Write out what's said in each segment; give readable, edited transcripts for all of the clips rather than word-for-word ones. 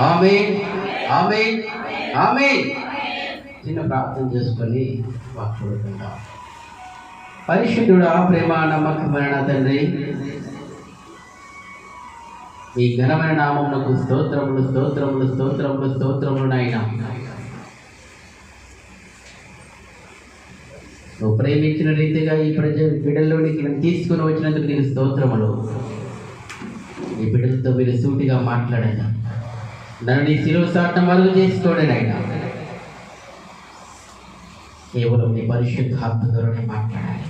ఆమేన్, ఆమేన్, ఆమేన్. చిన్న ప్రార్థన చేసుకొని వాక్యం. పరిశుద్ధుడా, ప్రేమ నమ్మకమైన తండ్రి, మీ ఘనమైన నామమునకు స్తోత్రములు, స్తోత్రములు, స్తోత్రములు, స్తోత్రములు నాయన. నువ్వు ప్రేమించిన రీతిగా ఈ బిడ్డల్లోనికి నేను తీసుకుని వచ్చినందుకు నీకు స్తోత్రములు. ఈ బిడ్డలతో మీరు సూటిగా మాట్లాడాను. నన్ను నీ శిలువ సాటం మరుగు చేసుకోండి నాయన. కేవలం నీ పరిశుద్ధ ఆత్మ ద్వారా మాట్లాడాలి.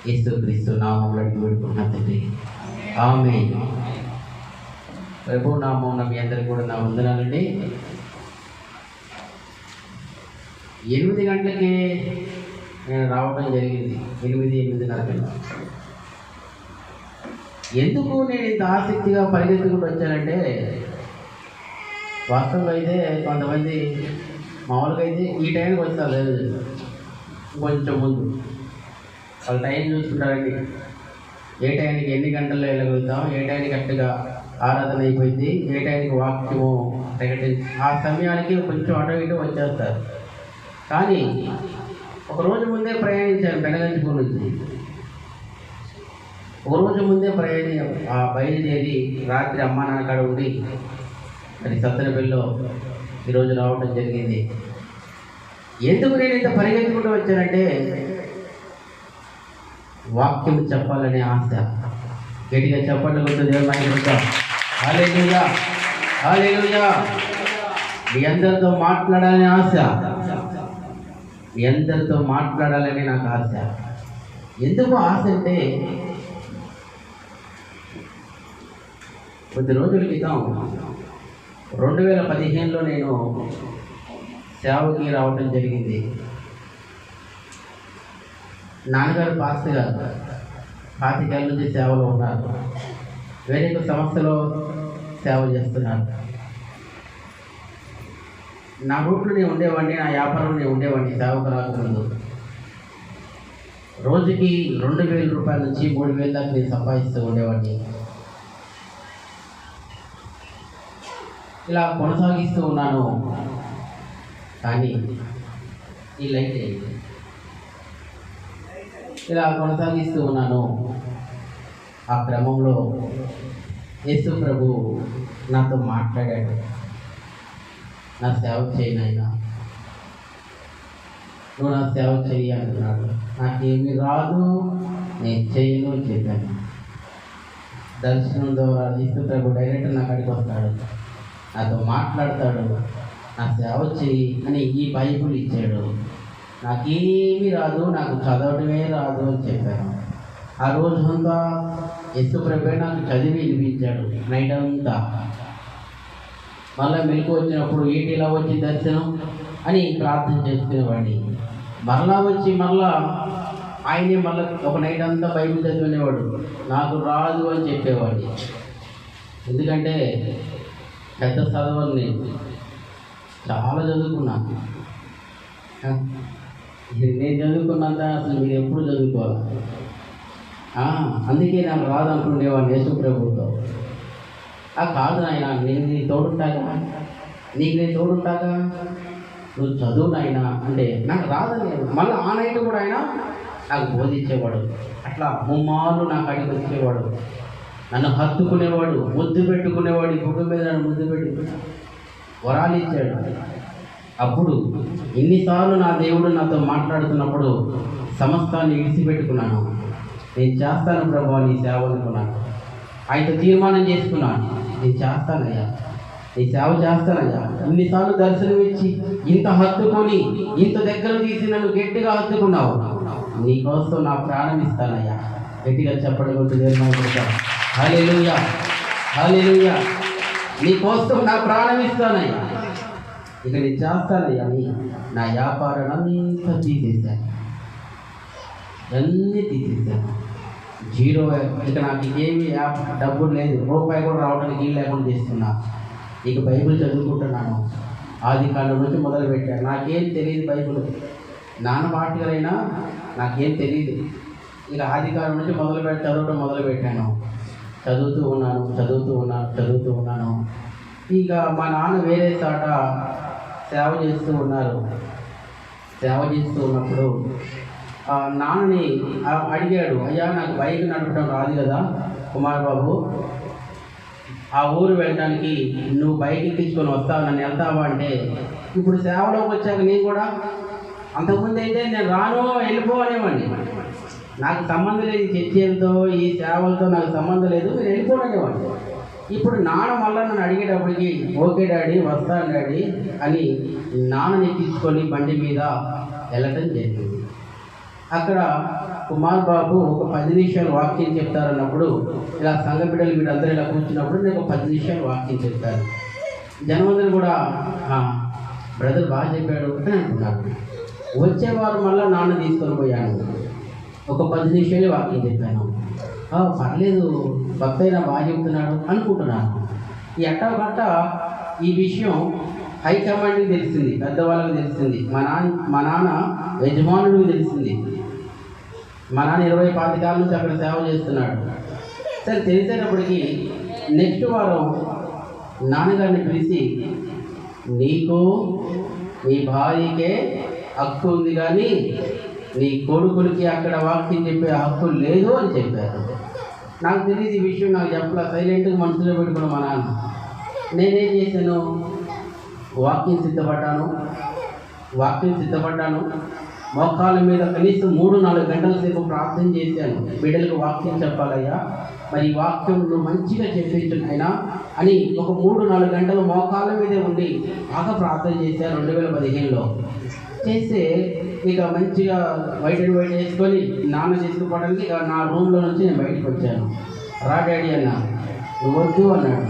యేసుక్రీస్తు నామములో వేడుకున్న తండ్రి, ఆమేన్. ప్రభు నామమున మీ అందరికీ కూడా నా వందనాలండి. 8 గంటలకి నేను రావడం జరిగింది. 8:30 ఎందుకు నేను ఇంత ఆసక్తిగా పరిగెత్తుకుంటూ వచ్చానంటే, వాస్తవంగా అయితే కొంతమంది మామూలుగా అయితే ఈ టైంకి వస్తారు, లేదు కొంచెం ముందు వాళ్ళ టైం చూసుకుంటారండి. ఏ టైంకి ఎన్ని గంటల్లో వెళ్ళగలుగుతాం, ఏ టైంకి కరెక్ట్గా ఆరాధన అయిపోయింది, ఏ టైంకి వాక్యము ప్రకటించి ఆ సమయానికి కొంచెం అటు ఇటు వచ్చేస్తారు. కానీ ఒకరోజు ముందే ప్రయాణించాను బెనగంచిపూర్ నుంచి. ఒకరోజు ముందే బయలుదేరి రాత్రి అమ్మ నాన్న కాడ ఉండి అది సత్తెనపల్లిలో ఈరోజు రావడం జరిగింది. ఎందుకు నేను ఇంత పరిగెత్తుకుంటూ వచ్చానంటే, వాక్యం చెప్పాలనే ఆశ. గట్టిగా చెప్పండి కొంచెం దేవుడు. హల్లెలూయా, హల్లెలూయా. మీ అందరితో మాట్లాడాలనే ఆశ, మీ అందరితో మాట్లాడాలని నాకు ఆశ. ఎందుకు ఆశ అంటే, కొద్ది రోజుల క్రితం 2015లో నేను సేవకి రావడం జరిగింది. నాన్నగారు పాస్టర్ గారు 25 ఏళ్ళ నుంచి సేవలో ఉన్నారు. వేరే సంస్థలో సేవ చేస్తున్నారు. నా రూట్లో నేను ఉండేవాడిని, నా వ్యాపారంలో నేను ఉండేవాడిని. సేవకు రాకముందు రోజుకి 2,000 రూపాయల నుంచి 3,000 దాకా నేను సంపాదిస్తూ ఉండేవాడిని. ఇలా కొనసాగిస్తూ ఉన్నాను. కానీ ఈ లైట్ ఇలా కొనసాగిస్తూ ఉన్నాను. ఆ క్రమంలో యేసు ప్రభు నాతో మాట్లాడాడు. నా సేవ చేయను అయినా, నువ్వు నా సేవ చెయ్యి అంటున్నాడు. నాకేమీ రాదు, నేను చేయను చెప్పాను. దర్శనం ద్వారా యేసు ప్రభు డైరెక్ట్ నా కాడికి వస్తాడు, నాతో మాట్లాడతాడు. నా సేవ చెయ్యి అని ఈ బైబుల్ ఇచ్చాడు. నాకేమీ రాదు, నాకు చదవటమే రాదు అని చెప్పాను. ఆ రోజంతా యేసు ప్రభు నాకు చదివి వినిపించాడు నైట్ అంతా. మళ్ళీ మెలకు వచ్చినప్పుడు ఏంటి ఇలా వచ్చి దర్శనం అని ప్రార్థన చేసుకునేవాడిని. మరలా వచ్చి ఆయనే మళ్ళీ ఒక నైట్ అంతా బైబిల్ చదివినేవాడు. నాకు రాదు అని చెప్పేవాడిని. ఎందుకంటే పెద్ద చదవను, నేను చాలా చదువుకున్నాను. నేను చదువుకున్నంత అసలు మీరు ఎప్పుడు చదువుకోవాలి. అందుకే నాకు రాదు అనుకునేవాడిని యేసు ప్రభుతో. కాదు నాయన, నేను నీ తోడుంటాగా, నీకు నేను తోడుంటాగా, నువ్వు చదువు నాయన అంటే నాకు రాదని. మళ్ళీ ఆ నైట్ కూడా ఆయన నాకు బోధించేవాడు. అట్లా ముమ్మాలు నాకు అడిగి వచ్చేవాడు, నన్ను హత్తుకునేవాడు, ముద్దు పెట్టుకునేవాడు. గుడ్డు మీద నన్ను ముద్దు పెట్టి వరాలు ఇచ్చాడు. అప్పుడు ఇన్నిసార్లు నా దేవుడు నాతో మాట్లాడుతున్నప్పుడు సమస్తాన్ని విడిచిపెట్టుకున్నాను. నేను చేస్తాను ప్రభు నీ సేవ అనుకున్నాను. ఆయనతో తీర్మానం చేసుకున్నాను, నేను చేస్తానయ్యా, నీ సేవ చేస్తానయ్యా. ఇన్నిసార్లు దర్శనం ఇచ్చి ఇంత హత్తుకొని ఇంత దగ్గర తీసి నన్ను గట్టిగా హత్తుకున్నావు, నీకోసం నా ప్రాణం ఇస్తానయ్యా. గట్టిగా చెప్పడం హల్లెలూయా, హల్లెలూయా. నీకోసం నా ప్రాణం ఇస్తానయ్యా, ఇక నేను చేస్తానయ్యా అని నా వ్యాపారం అంతా తీసేశాను, అన్నీ తీసేశాను. జీరో. ఇక నాకు ఏమి డబ్బులు లేదు, రూపాయి కూడా రావడానికి వీలు లేకుండా చేస్తున్నా. ఇక బైబిల్ చదువుకుంటున్నాను. ఆదికాండం నుంచి మొదలుపెట్టాను. నాకేం తెలియదు బైబిల్, నాన్న పాఠకులైనా నాకేం తెలియదు. ఇక ఆదికాండం నుంచి చదవడం మొదలుపెట్టాను. చదువుతూ ఉన్నాను. ఇక మా నాన్న వేరే చోట సేవ చేస్తూ ఉన్నారు. సేవ చేస్తూ ఉన్నప్పుడు నాన్నని అడిగాడు, అయ్యా నాకు బైక్ నడపడం రాదు కదా కుమార్ బాబు, ఆ ఊరు వెళ్ళడానికి నువ్వు బైక్ తీసుకొని వస్తావు, నన్ను వెళ్తావా అంటే, ఇప్పుడు సేవలోకి వచ్చాక నేను కూడా, అంతకుముందు అయితే నేను రాను వెళ్ళిపోవనేవాడిని, నాకు సంబంధం లేదు, ఈ చర్చలతో ఈ సేవలతో నాకు సంబంధం లేదు, మీరు వెళ్ళిపోవనేవాడిని. ఇప్పుడు నాన్న మళ్ళీ నన్ను అడిగేటప్పటికి ఓకే డాడీ వస్తాను డాడీ అని నాన్నని తీసుకొని బండి మీద వెళ్ళటం జరిగింది. అక్కడ కుమార్ బాబు ఒక 10 నిమిషాలు వాక్యం చెప్తారన్నప్పుడు, ఇలా సంఘ బిడ్డలు వీళ్ళందరూ ఇలా కూర్చున్నప్పుడు నేను ఒక 10 నిమిషాలు వాక్యం చెప్తాను. జనమందరూ కూడా బ్రదర్ బాగా చెప్పాడు అని అంటున్నారు. వచ్చేవారు మళ్ళీ నాన్న తీసుకొని పోయాను, ఒక 10 నిమిషాలే వాక్యం చెప్పాను. పర్లేదు భక్త అయినా బాగా చెప్తున్నాడు అనుకుంటున్నాను. ఈ గట్ట ఈ విషయం హైకమాండ్కి తెలిసింది, పెద్దవాళ్ళకి తెలిసింది, మా నాన్న యజమానుడికి తెలిసింది. మా నాన్న 20-25 నుంచి అక్కడ సేవ చేస్తున్నాడు. సరే తెలిసేటప్పటికి నెక్స్ట్ వారం నాన్నగారిని పిలిచి, నీకు నీ భార్యకే హక్కు ఉంది కానీ నీ కొడుకులకి అక్కడ వాక్యం చెప్పే హక్కు లేదు అని చెప్పారు. నాకు తెలియదు ఈ విషయం, నాకు చెప్పలా, సైలెంట్గా మనసులో పెట్టుకున్నాను మా నాన్న. నేనేం చేశాను, వాక్యం సిద్ధపడ్డాను, మోకాళ్ళ మీద కనీసం 3-4 గంటల సేపు ప్రార్థన చేశాను. బిడ్డలకు వాక్యం చెప్పాలయ్యా, మరి ఈ వాక్యం నువ్వు మంచిగా చెప్పించు అయినా అని ఒక 3-4 గంటలు మోకాళ్ళ మీదే ఉండి బాగా ప్రార్థన చేశాను. 2015లో చేస్తే ఇక మంచిగా వైట్ అండ్ వైట్ వేసుకొని నాన్న తీసుకుపోవడానికి ఇక నా రూమ్లో నుంచి నేను బయటకు వచ్చాను. రా డాడీ అన్న, నువ్వు వద్దు అన్నాడు.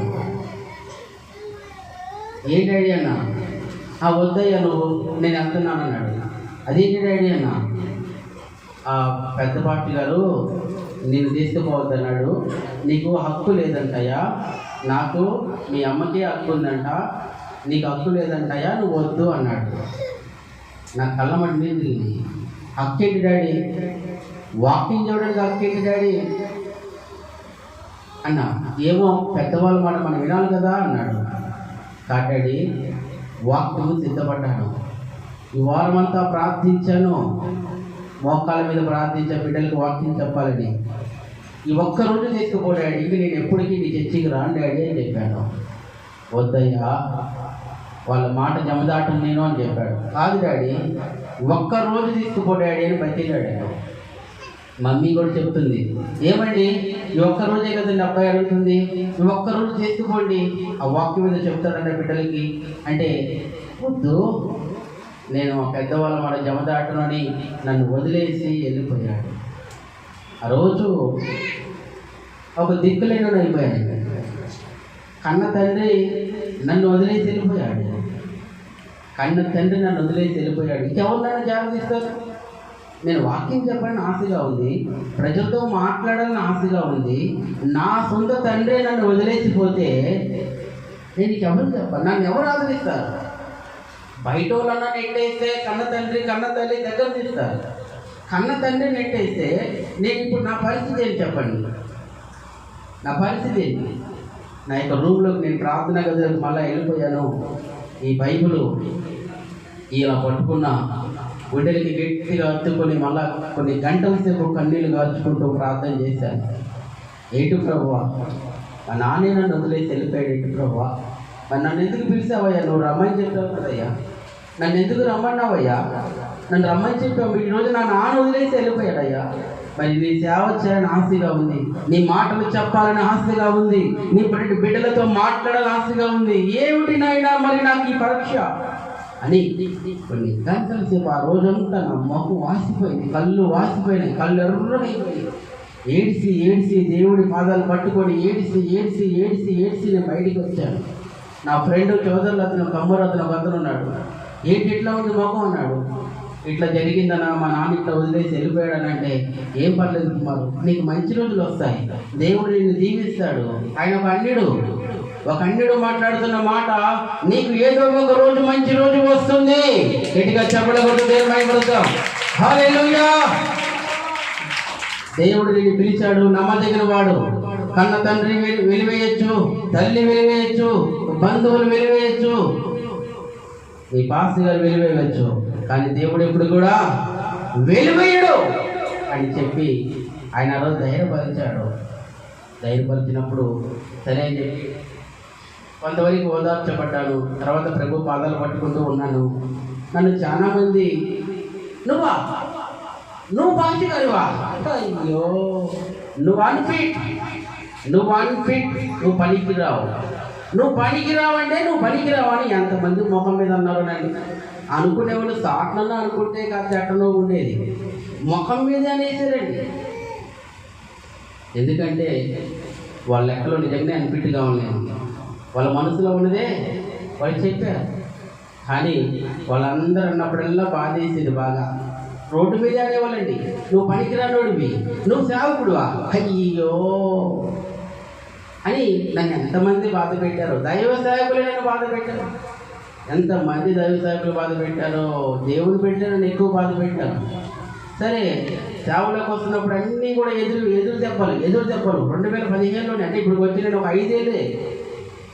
ఏ డాడీ అన్న, వద్దయ్యా నువ్వు, నేను వెళ్తున్నాను అన్నాడు. అదేంటి డాడీ అన్న, పెద్ద పార్టీ గారు నేను తీసుకుపోవద్దన్నాడు, నీకు హక్కు లేదంటయ్యా, నాకు మీ అమ్మకి హక్కు ఉందంట, నీకు హక్కు లేదంటయ్యా, నువ్వు వద్దు అన్నాడు. నా కళ్ళ మట్టి నీళ్ళు, హక్కు ఏంటి డాడీ, వాకింగ్ చేయడానికి హక్కు ఏంటి డాడీ అన్న. ఏమో పెద్దవాళ్ళ మాట మనం వినాలి కదా అన్నాడు. డాడీ వాక్యం సిద్ధపడ్డాను, ఈ వారం అంతా ప్రార్థించాను, మోకాళ్ళ మీద ప్రార్థించా బిడ్డలకు వాక్యం చెప్పాలని. ఈ ఒక్కరోజు తీసుకుపోయాడు, ఇంక నేను ఎప్పటికీ నీ చర్చికి రాను డాడీ అని చెప్పాను. వద్దయ్యా, వాళ్ళ మాట జమదాటం నేను అని చెప్పాడు. కాదు డాడీ, ఒక్కరోజు తీసుకుపోయాడు అని బతికాడు. మమ్మీ కూడా చెప్తుంది, ఏమండి ఈ ఒక్కరోజే కదండి అబ్బాయి అడుగుతుంది, ఈ ఒక్కరోజు తీసుకుపోండి, ఆ వాక్యం మీద చెప్తాడంటే బిడ్డలకి అంటే, వద్దు నేను పెద్దవాళ్ళ మాట జమదాటను అని నన్ను వదిలేసి వెళ్ళిపోయాడు. ఆ రోజు ఒక దిక్కులేని అయిపోయాను. కన్న తండ్రి నన్ను వదిలేసి వెళ్ళిపోయాడు. ఇంకెవరు నన్ను జాగ్రత్తిస్తారు? నేను వాక్యం చెప్పాలని ఆశగా ఉంది, ప్రజలతో మాట్లాడాలని ఆశగా ఉంది. నా సొంత తండ్రి నన్ను వదిలేసిపోతే నేను ఇంకెవరు చెప్పాలి? నన్ను ఎవరు ఆదరిస్తారు? బయట వాళ్ళన్నా నెట్టేస్తే కన్న తల్లి దగ్గర తీస్తారు. కన్న తండ్రి నెట్టేస్తే నేను ఇప్పుడు నా పరిస్థితి ఏంటి చెప్పండి? నా పరిస్థితి ఏంటి? నా యొక్క రూమ్లోకి నేను ప్రార్థన గదిలోకి మళ్ళీ వెళ్ళిపోయాను. ఈ బైబిల్ ఇలా పట్టుకున్న గుండెలకి గట్టిగా హత్తుకొని మళ్ళా కొన్ని గంటల సేపు కన్నీళ్ళు గార్చుకుంటూ ప్రార్థన చేశాను. ఏంటి ప్రభువా, మా నాన్నే నన్ను వదిలేసి వెళ్ళిపోయాడు, ఏంటి ప్రభువా, మరి నన్ను ఎందుకు పిలిచావయ్యా? నువ్వు రమ్మని చెప్పావు కదయ్యా, నన్ను ఎందుకు రమ్మన్నావయ్యా? నన్ను రమ్మని చెప్పావు, ఈరోజు నా నాన్న వదిలేసి వెళ్ళిపోయాడయ్యా. మరి నీ సేవ చేయాలని ఆశగా ఉంది, నీ మాటలు చెప్పాలని ఆశగా ఉంది, నీ బిడ్డలతో మాట్లాడాలని ఆశగా ఉంది. ఏమిటి నాయనా మరి నాకు ఈ పరీక్ష అని కొన్ని గంటల సేపు ఆ రోజంతా నా మొహం వాసిపోయింది, కళ్ళు వాసిపోయినాయి, కళ్ళు ఎర్రగైపోయి ఏడిసి దేవుడి పాదాలు పట్టుకొని ఏడిసి నేను బయటికి వచ్చాను. నా ఫ్రెండ్ చౌదరులు అతను కమ్మరు అతను ఒక అతను ఉన్నాడు. ఏంటి ఇట్లా ఉంది మొఖం అన్నాడు. ఇట్లా జరిగిందనా, మా నాన్న ఇట్లా వదిలేసి వెళ్ళిపోయాడని అంటే, ఏం పర్లేదు కుమారు, నీకు మంచి రోజులు వస్తాయి, దేవుడు నిన్ను దీవిస్తాడు. ఆయన ఒక అన్యుడు మాట్లాడుతున్న మాట, నీకు ఏదో ఒక రోజు మంచి రోజు వస్తుంది. గట్టిగా చెప్పడకూడదు, దేవుని మహిమపరుద్దాం. హల్లెలూయా. దేవుడు నిన్ను పిలిచాడు, నమ్మదగిన వాడు. కన్న తండ్రి వెలివేయచ్చు, తల్లి వెలివేయచ్చు, బంధువులు వెలివేయచ్చు, మీ పాస్టర్ గారు వెలివేయవచ్చు, కానీ దేవుడు ఎప్పుడు కూడా వెలివేయడు అని చెప్పి ఆయన ఆ రోజు ధైర్యపరిచాడు. ధైర్యపరిచినప్పుడు సరే అని చెప్పి కొంతవరకు ఓదార్చబడ్డాను. తర్వాత ప్రభు పాదాలు పట్టుకుంటూ ఉన్నాను. నన్ను చాలామంది నువ్వు పాస్టర్ గారివా, అయ్యో నువ్వు అన్ఫిట్, నువ్వు పనికిరావు, నువ్వు పనికిరావంటే నువ్వు పనికిరావు అని ఎంతమంది ముఖం మీద అన్నారు నన్ను. అనుకునేవాళ్ళు సాట్నన్నా అనుకుంటే కాదు చట్టనో ఉండేది, ముఖం మీద అనేసారండి. ఎందుకంటే వాళ్ళ లెక్కలో నిజంగానే అన్ఫిట్గా ఉన్నాను, వాళ్ళ మనసులో ఉన్నదే వాళ్ళు చెప్పారు. కానీ వాళ్ళందరూ అన్నప్పుడల్లా బాధేసేది. బాగా రోడ్డు మీద అనేవాళ్ళండి, నువ్వు పనికిరానోడివి, నువ్వు సేవకుడువా, అయ్యో అని నన్ను ఎంతమంది బాధ పెట్టారో. దైవ సేవకులే నన్ను బాధ పెట్టారు. ఎంతమంది దైవ సేవకులు బాధ పెట్టారో, దేవుడు పెట్టారు, నన్ను ఎక్కువ బాధ పెట్టారు. సరే సేవలోకి వస్తున్నప్పుడు అన్నీ కూడా ఎదురు దెబ్బలు 2015లోనే, అంటే ఇప్పుడు వచ్చి నేను ఒక 5 ఏళ్ళే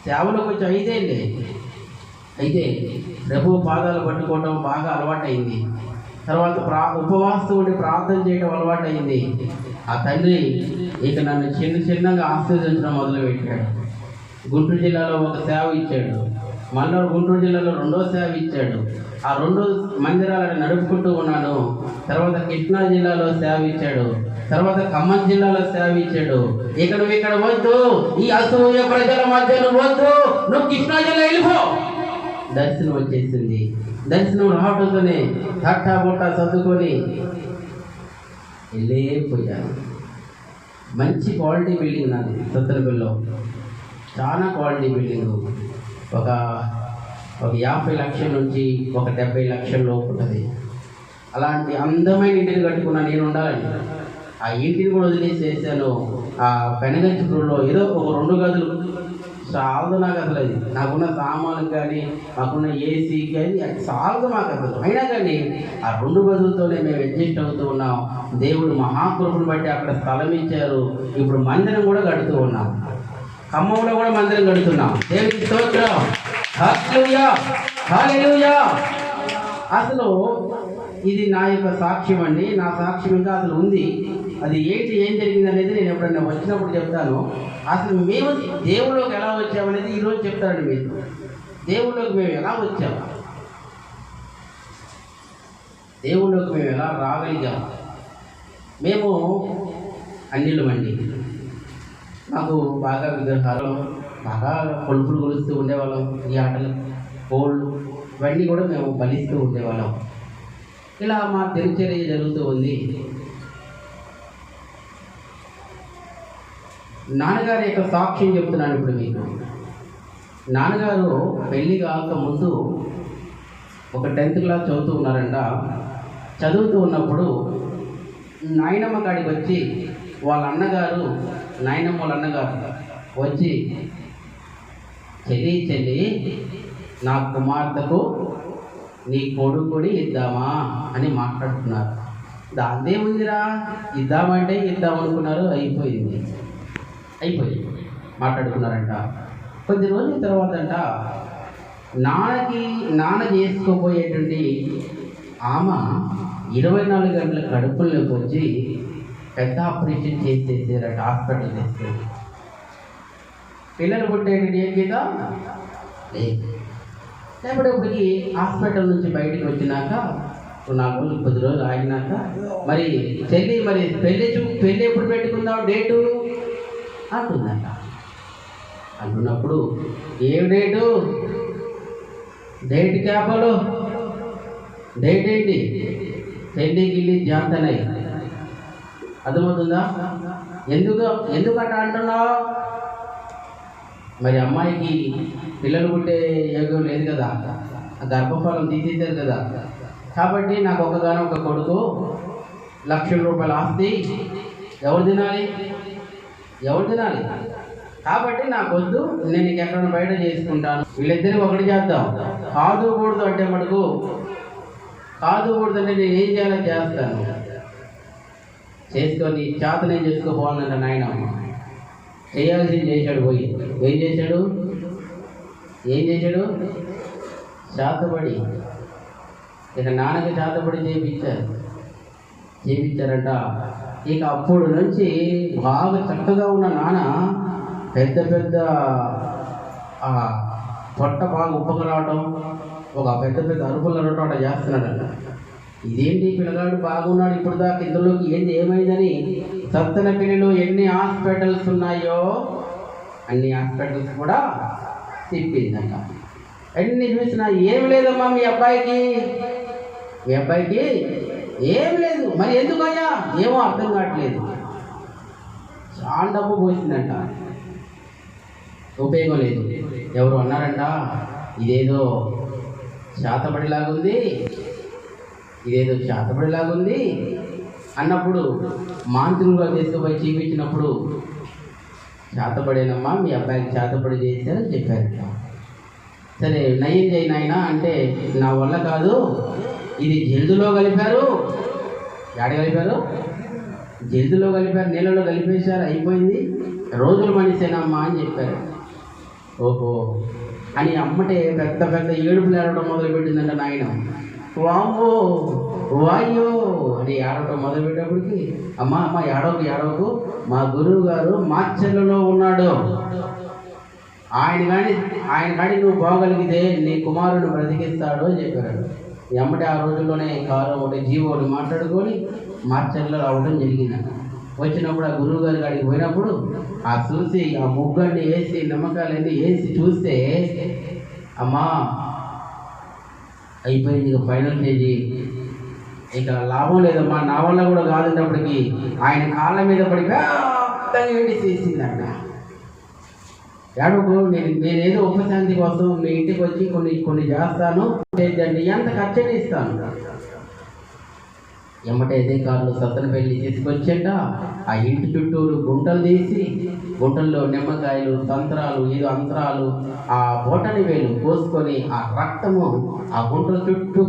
సేవలోకి వచ్చి 5 ఏళ్ళే. అయితే ప్రభు పాదాలు పట్టుకోవడం బాగా అలవాటైంది. తర్వాత ఉపవాసం ఉండి ప్రార్థన చేయడం అలవాటైంది. ఆ తండ్రి ఇక నన్ను చిన్నగా ఆశీర్వదించడం మొదలుపెట్టాడు. గుంటూరు జిల్లాలో ఒక సేవ ఇచ్చాడు, మళ్ళీ గుంటూరు జిల్లాలో 2వ సేవ ఇచ్చాడు. ఆ 2 మందిరాలను నడుపుకుంటూ ఉన్నాను. తర్వాత కృష్ణా జిల్లాలో సేవ ఇచ్చాడు, తర్వాత ఖమ్మం జిల్లాలో సేవ ఇచ్చాడు. ఇక నువ్వు ఇక్కడ వద్దు, ఈ అసూయ ప్రజల మధ్య నువ్వు వద్దు, నువ్వు కృష్ణా జిల్లా వెళ్ళిపో. దర్శనం వచ్చేసింది. దర్శనం రావడంతోనే తట్టా బొట్టా చదువుకొని వెళ్ళిపోయాను. మంచి క్వాలిటీ బిల్డింగ్ నాది సత్తెనపల్లిలో, చాలా క్వాలిటీ బిల్డింగ్. ఒక 50 లక్షల నుంచి ఒక 70 లక్షల లోపు ఉంటుంది. అలాంటి అందమైన ఇంటిని కట్టుకున్నా నేను ఉండాలని. ఆ ఇంటిని కూడా వదిలేసేసాను. ఆ పెనగంచిపురంలో ఏదో ఒక 2 గదులు చాలదు నాకు అసలు. అది నాకున్న సామాను కానీ, నాకున్న ఏసీ కానీ అది చాలదు మాకు అసలు. అయినా కానీ ఆ 2 గదులతోనే మేము అడ్జస్ట్ అవుతూ ఉన్నాం. దేవుడు మహాకృపను బట్టి అక్కడ స్థలం ఇచ్చారు. ఇప్పుడు మందిరం కూడా కడుతూ ఉన్నాం. ఖమ్మంలో కూడా మందిరం కడుతున్నాం. దేవునికి స్తోత్రం, హల్లెలూయా, హల్లెలూయా. అసలు ఇది నా యొక్క సాక్ష్యం అండి. నా సాక్ష్యం ఇంకా అసలు ఉంది. అది ఏం జరిగింది అనేది నేను ఎప్పుడన్నా వచ్చినప్పుడు చెప్తాను. అసలు మేము దేవుళ్ళలోకి ఎలా వచ్చామనేది ఈరోజు చెప్తానండి మీరు. దేవుళ్ళలోకి మేము ఎలా వచ్చాము, దేవుళ్ళలోకి మేము ఎలా రాగలిగాము. మేము అన్యులమండి. మాకు బాగా విగ్రహాలు, బాగా కొలుపులు కొలుస్తూ ఉండేవాళ్ళం. ఈ ఆటలు, కోళ్ళు ఇవన్నీ కూడా మేము బలిస్తూ ఉండేవాళ్ళం. ఇలా మా దినచర్య జరుగుతూ ఉంది. నాన్నగారి యొక్క సాక్ష్యం చెప్తున్నాను ఇప్పుడు మీకు. నాన్నగారు పెళ్ళి కాక ముందు ఒక 10th క్లాస్ చదువుతూ ఉన్నారంట. చదువుతూ ఉన్నప్పుడు నాయనమ్మ కాడికి వచ్చి వాళ్ళ అన్నగారు, నాయనమ్మ వాళ్ళ అన్నగారు వచ్చి, చెల్లి నా కుమార్తెకు నీ కొడుకుని ఇద్దామా అని మాట్లాడుతున్నారు. దాందేముందిరా, ఇద్దామంటే ఇద్దామనుకున్నారు. అయిపోయింది మాట్లాడుకున్నారంట. కొద్ది రోజుల తర్వాత అంట నాన్న చేసుకోబోయేటువంటి ఆమె 24 గంటల కడుపుల్లోకి వచ్చి పెద్ద ఆపరేషన్ చేసేసారట. హాస్పిటల్ చేస్తే పిల్లలు పుట్టేటువంటి ఏం గీత లేకపోతేప్పటికి హాస్పిటల్ నుంచి బయటికి వచ్చినాక 4 రోజులు 10 రోజులు ఆగినాక మరి చెల్లి మరి పెళ్ళి ఎప్పుడు పెట్టుకుందాం డేటు అంటుందంట. అంటున్నప్పుడు ఏ డేట్ క్యాపలు డేట్ ఏంటి, పెళ్ళి జాంతనై అర్థమవుతుందా? ఎందుకంట అంటున్నావు? మరి అమ్మాయికి పిల్లలు పుట్టే యోగం లేదు కదా, గర్భఫలం తీసేశారు కదా. కాబట్టి నాకు ఒక కొడుకు, 1,00,000 రూపాయల ఆస్తి ఎవరు తినాలి? కాబట్టి నాకు వద్దు, నేను నీకు ఎక్కడైనా బయట చేసుకుంటాను. వీళ్ళిద్దరికి ఒకటి చేద్దాం. కాదు కూడదు అంటే మటుకు కాదు కూడదంటే నేను ఏం చేయాలో చేస్తాను, చేసుకొని చేతనే చేసుకోపోవాలంట నాయనమ్మ. చేయాల్సింది చేశాడు. పోయి ఏం చేశాడు? శాతపడి, ఇక నాన్నకి శాతపడి చేయించారంట. ఇక అప్పుడు నుంచి బాగా చక్కగా ఉన్న నాన్న పెద్ద పెద్ద పొట్ట బాగా ఉప్పకు రావటం, ఒక పెద్ద పెద్ద అరుపులు అరవటం అట్లా చేస్తున్నాడంట. ఇదేంటి పిల్లగాడు బాగున్నాడు ఇప్పుడు దాకా, ఇందులోకి ఏమైందని సత్తెనపల్లిలో ఎన్ని హాస్పిటల్స్ ఉన్నాయో అన్ని హాస్పిటల్స్ కూడా తిప్పిందంట. అన్ని చూసినా ఏం లేదమ్మా మీ అబ్బాయికి ఏం లేదు. మరి ఎందుకయ్యా? ఏమో అర్థం కావట్లేదు. చాలా డబ్బు పోసిందంట, ఉపయోగం లేదు. ఎవరు అన్నారంట, ఇదేదో శాతపడిలాగుంది అన్నప్పుడు మాంత్రులుగా తీసుకుపోయి చూపించినప్పుడు శాతపడేనమ్మా మీ అబ్బాయికి శాతపడి చేశారని చెప్పారంట. సరే నయం చేయి నాయనా అంటే, నా వల్ల కాదు, ఇది జల్దులో కలిపారు. జల్దులో కలిపారు, నీళ్ళలో కలిపేశారు, అయిపోయింది, రోజులు మనిషేనమ్మా అని చెప్పారు. ఓహో అని అమ్మటే పెద్ద పెద్ద ఏడుపులు ఏడవడం మొదలుపెట్టిందంట. నాయన వామ్మో వాయ్యో అని ఏడవడం మొదలుపెట్టేప్పటికి, అమ్మ ఏడవకు, మా గురువు గారు మార్చెల్లలో ఉన్నాడు, ఆయన కాడి నువ్వు పోగలిగితే నీ కుమారుడు బ్రతికిస్తాడు అని చెప్పారు. ఎమ్మటే ఆ రోజుల్లోనే కారు ఒకటి జీవో ఒకటి మాట్లాడుకొని మార్చెల్లో రావడం జరిగిందంట. వచ్చినప్పుడు ఆ గురువు గారి కాడికి పోయినప్పుడు చూసి ఆ ముగ్గండి వేసి నిమ్మకాయలన్నీ వేసి చూస్తే, అమ్మా అయిపోయింది, ఇక ఫైనల్ స్టేజీ, ఇక లాభం లేదమ్మా, నా వల్ల కూడా కాదన్నప్పటికీ ఆయన కాళ్ళ మీద పడి పెద్దగా ఏడిసేసిందంట. ఏడవకు, నేనేదో ఉపశాంతి కోసం మీ ఇంటికి వచ్చి కొన్ని చేస్తాను, ఎంత ఖర్చు ఇస్తాను. ఎమ్మటే ఇదే కాళ్ళు సత్తెనపల్లి తీసుకొచ్చేట ఆ ఇంటి చుట్టూరు గుంటలు తీసి, గుంటల్లో నిమ్మకాయలు, తంత్రాలు, అంతరాలు, ఆ బొటని వేలు కోసుకొని ఆ రక్తము ఆ గుంటల చుట్టూ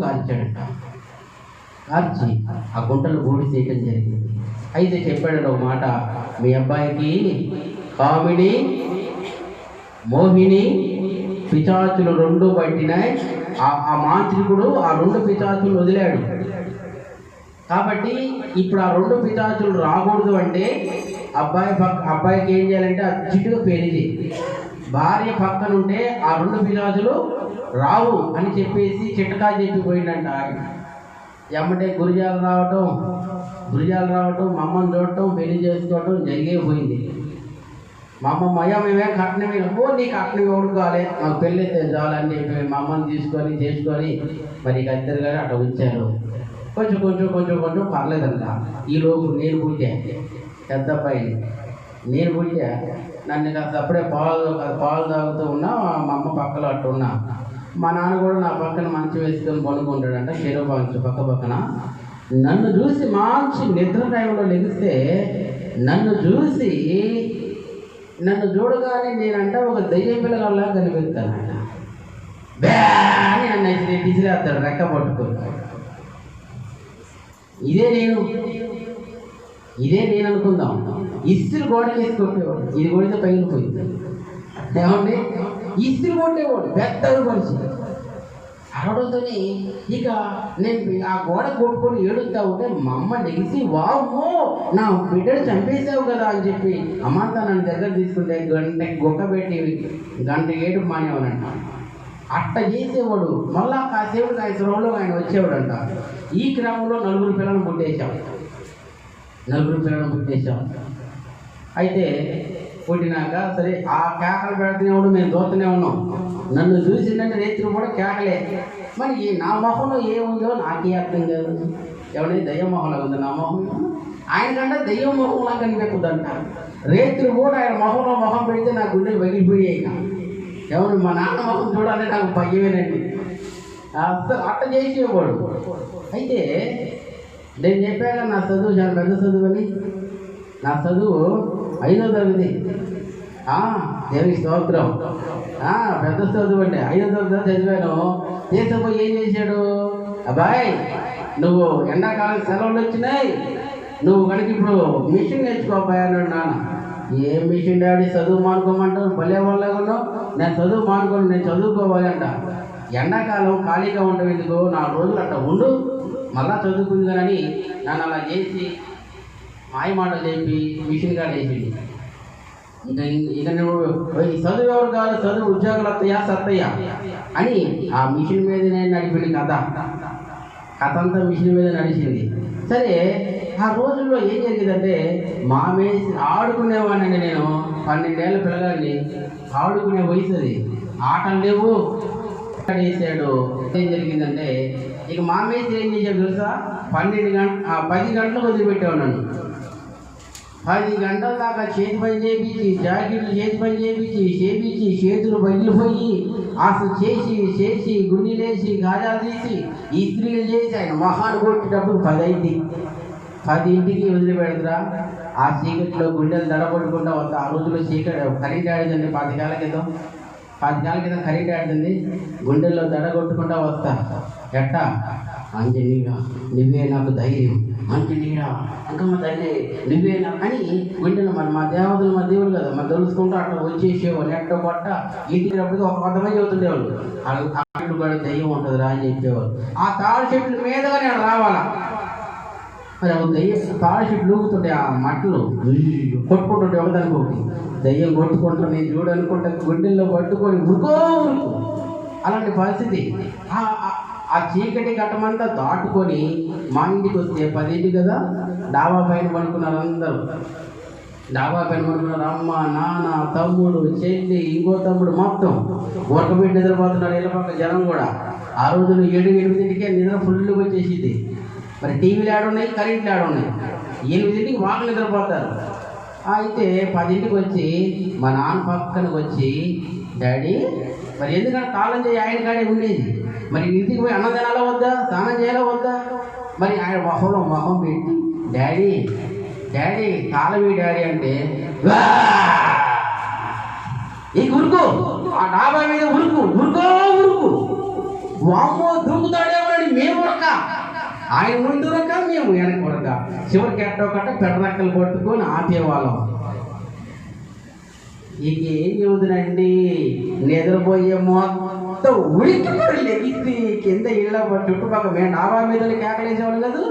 కార్చి ఆ గుంటలు బూడి చేయటం జరిగింది. అయితే చెప్పాడు ఒక మాట, మీ అబ్బాయికి కామిడి, మోహిని పిశాచులు 2 పట్టినాయి. ఆ మాంత్రికుడు ఆ 2 పిశాచులు వదిలాడు. కాబట్టి ఇప్పుడు ఆ 2 పిశాచులు రాకూడదు అంటే అబ్బాయికి ఏం చేయాలంటే చిట్టుగా పెరిగి భార్య పక్కన ఉంటే ఆ 2 పిశాచులు రావు అని చెప్పేసి చిట్టకా చెప్పిపోయిందంట. ఎమ్మటే గురిజాలు రావటం, మా అమ్మని చూడటం, పెళ్లి చేసుకోవటం జరిగిపోయింది. మా అమ్మ మేమే కట్నం నీ కట్నం ఎవరు కాలే, మాకు పెళ్ళి అయితే చాలని చెప్పి మా అమ్మని చేసుకొని మరి ఇద్దరు గారు అట్లా ఉంచారు. కొంచెం పర్లేదంట. ఈలోపు నేను పుట్టా, పెద్ద అబ్బాయిని నేను పుట్టా. నన్ను కాస్త అప్పుడే పాలు తాగుతూ ఉన్నా, మా అమ్మ పక్కలో అట్టు ఉన్నా. మా నాన్న కూడా నా పక్కన మంచి వేసుకొని పడుకుంటాడంట, చెరువు పక్కన. నన్ను చూసి మంచి నిద్ర టైంలో లెగిస్తే నన్ను చూడగానే నేనంట ఒక దయ్యం పిల్లగాళ్ళ కనిపిస్తానంట. బ్యాని నన్ను విసిరేస్తాడు రెక్క పట్టుకొని. ఇదే నేను అనుకుందాం. ఇస్త్రీ గోడకి వేసి కొట్టేవాడు, ఇది కొడితే పగిలిపోయింది. ఏమండి, ఇస్త్రీ కొట్టేవాడు పెద్దగా పరిస్థితి. అరవడంతోనే ఇక నేను ఆ గోడ కొట్టుకొని ఏడుస్తా ఉంటే మా అమ్మ లెగిసి, వామ్మో నా బిడ్డను చంపేసావు కదా అని చెప్పి అమ్మంతా నన్ను దగ్గర తీసుకుంటే గొక్క పెట్టి గంట ఏడుపు మానేవాడంట. అట్ట చేసేవాడు. మళ్ళా కాసేపుడు ఆయన స్రోలో ఆయన వచ్చేవాడంట. ఈ క్రమంలో 4 పిల్లలను పుట్టేశాం. అయితే పుట్టినాక సరే ఆ కేకలు పెడుతూనేవాడు, మేము చూస్తూనే ఉన్నాం. నన్ను చూసిందంటే రేత్రి కూడా కేకలే. మరి నా మొహంలో ఏముందో నాకే అర్థం కాదు. ఎవరైనా దయ్యం మొహంలో ఉంది నా మొహం, ఆయనకంటే దయ్యం మొహంలా కనిపెట్టుదంట. రేత్రి కూడా ఆయన మొహం పెడితే నా గుండెలు పగిలిపోయాయి. ఎవరు మా నాన్న మొహం చూడాలంటే నాకు భయమేనండి. అసలు అట్ట చేసేవాడు. అయితే నేను చెప్పాక నా చదువు చాలా పెద్ద చదువు అని. నా చదువు 5వ తరగతి. దేవుని స్తోత్రం. పెద్ద చదువు అండి. 5వ తరగతి చదివాను. తీసుకుపోయి ఏం చేశాడు, అబ్బాయి నువ్వు ఎండాకాలం సెలవులు వచ్చినాయి, నువ్వు కనుక ఇప్పుడు మిషన్ నేర్చుకోపోయా అన్నాడు నాన్న. ఏ మిషన్ డాడీ చదువు మానుకోమంటావు, భలే వాళ్ళగా నేను చదువు మానుకోను, నేను చదువుకోవాలి అంట. ఎండాకాలం ఖాళీగా ఉండవు ఎందుకు, 4 రోజులు అట్లా ఉండు, మళ్ళా చదువుకుందని నన్ను అలా చేసి మాయమాటలు చెప్పి మిషన్ కాడ వేసింది. ఇక నువ్వు చదువు ఎవరు కాదు, చదువు ఉద్యోగాలు వస్తాయా సత్తయ్యా అని ఆ మిషన్ మీదనే నడిపింది కథ అంతా మిషన్ మీద నడిచింది. సరే ఆ రోజుల్లో ఏం జరిగిందంటే మా మేసి ఆడుకునేవాడిని నేను, 12 ఏళ్ళ పిల్లగాడిని, ఆడుకునే వయసు అది, ఆటలు లేవు వేసాడు. ఏం జరిగిందంటే ఇక మా మేసి ఏం చేశాడు తెలుసా, 10 గంటలకు వదిలిపెట్టావు నన్ను. 10 గంటల దాకా చేతి పని చేయించి, జాకెట్లు చేతి పని చేయించి చేతులు బయలుపోయి అసలు చేసి గుండెలేసి గాజాలు తీసి ఇస్త్రీలు చేసి ఆయన మహాను కొట్టేటప్పుడు 10 అయింది. 10ంటికి వదిలిపెడతారా, ఆ చీకట్లో గుండెలు దడపడుకుంటా వస్తా. ఆ రోజుల్లో కరెంట్ ఆడిందండి, 10 ఏళ్ళ క్రితం కరెంట్ ఆడుతుంది, గుండెల్లో దడ కొట్టుకుంటా వస్తా. ఎట్టా అంజనీగా నువ్వే నాకు ధైర్యం, అంజనీగా అంకమ్మ తల్లి నువ్వే నాకు అని గుండెలు మా దేవతలు మా దేవుడు కదా మరి తెలుసుకుంటూ అట్లా వచ్చేసేవాళ్ళు. ఎట్టో కొట్ట ఇంటికి ఒక 100 మంది అవుతుండేవాళ్ళు. అట్లు కూడా దయ్యం ఉంటుంది రా అని చెప్పేవాళ్ళు. ఆ తాడు చెట్ల మీదగా నేను రావాలా, మరి దయ్యం తాడు చెట్లు ఊగుతుంటే ఆ మట్టలు కొట్టుకుంటుంటే ఒకదానికి ఒకటి దయ్యం కొట్టుకుంటూ నేను చూడనుకుంటే గుండెల్లో పట్టుకొని ఉరుకో అలాంటి పరిస్థితి. ఆ చీకటి ఘట్టమంతా దాటుకొని మా ఇంటికి వస్తే 10 కదా, డాబా పైన పడుకున్నారు అందరూ. డాబా పైన పడుకున్నారు అమ్మ, నాన్న, తమ్ముడు, చెల్లి, ఇంకో తమ్ముడు, మొత్తం ఊరకబెట్టి నిద్రపోతున్నారు. ఇళ్ళ పక్క జనం కూడా. ఆ రోజులు 7-8కే నిద్ర ఫుల్గా వచ్చేసింది. మరి టీవీలు ఆడున్నాయి, కరెంట్లు ఆడున్నాయి. 8ంటికి వాకు నిద్రపోతారు. అయితే 10ంటికి వచ్చి మా నాన్న పక్కనకు వచ్చి, డాడీ మరి ఎందుకంటే తాళం చేయి ఆయన కాడే ఉండేది, మరి ఇంటికి పోయి అన్నం తినాలా వద్దా, స్నానం చేయాలా వద్దా, మరి ఆయన మొహం పెట్టి డాడీ తాళమి డాడీ అంటే ఈ ఉరుకు, ఆ డాబా మీద ఉరుకు వామ్మో దూకుతాడేమోనని మేము ఉడక, ఆయన ముందు ఉడక మేము వెనక ఉడక, చివరికి ఎట్టో కట్ట పెడనక్కలు పట్టుకొని ఆపేవాళ్ళం. ఇక ఏం చెబుతునండి, నిద్రపోయే మొత్తం ఉడికిపడి లెగిసి కింద ఇళ్ళ చుట్టుపక్కల మేము డాబా మీద కేకలేసేవాళ్ళు కదా,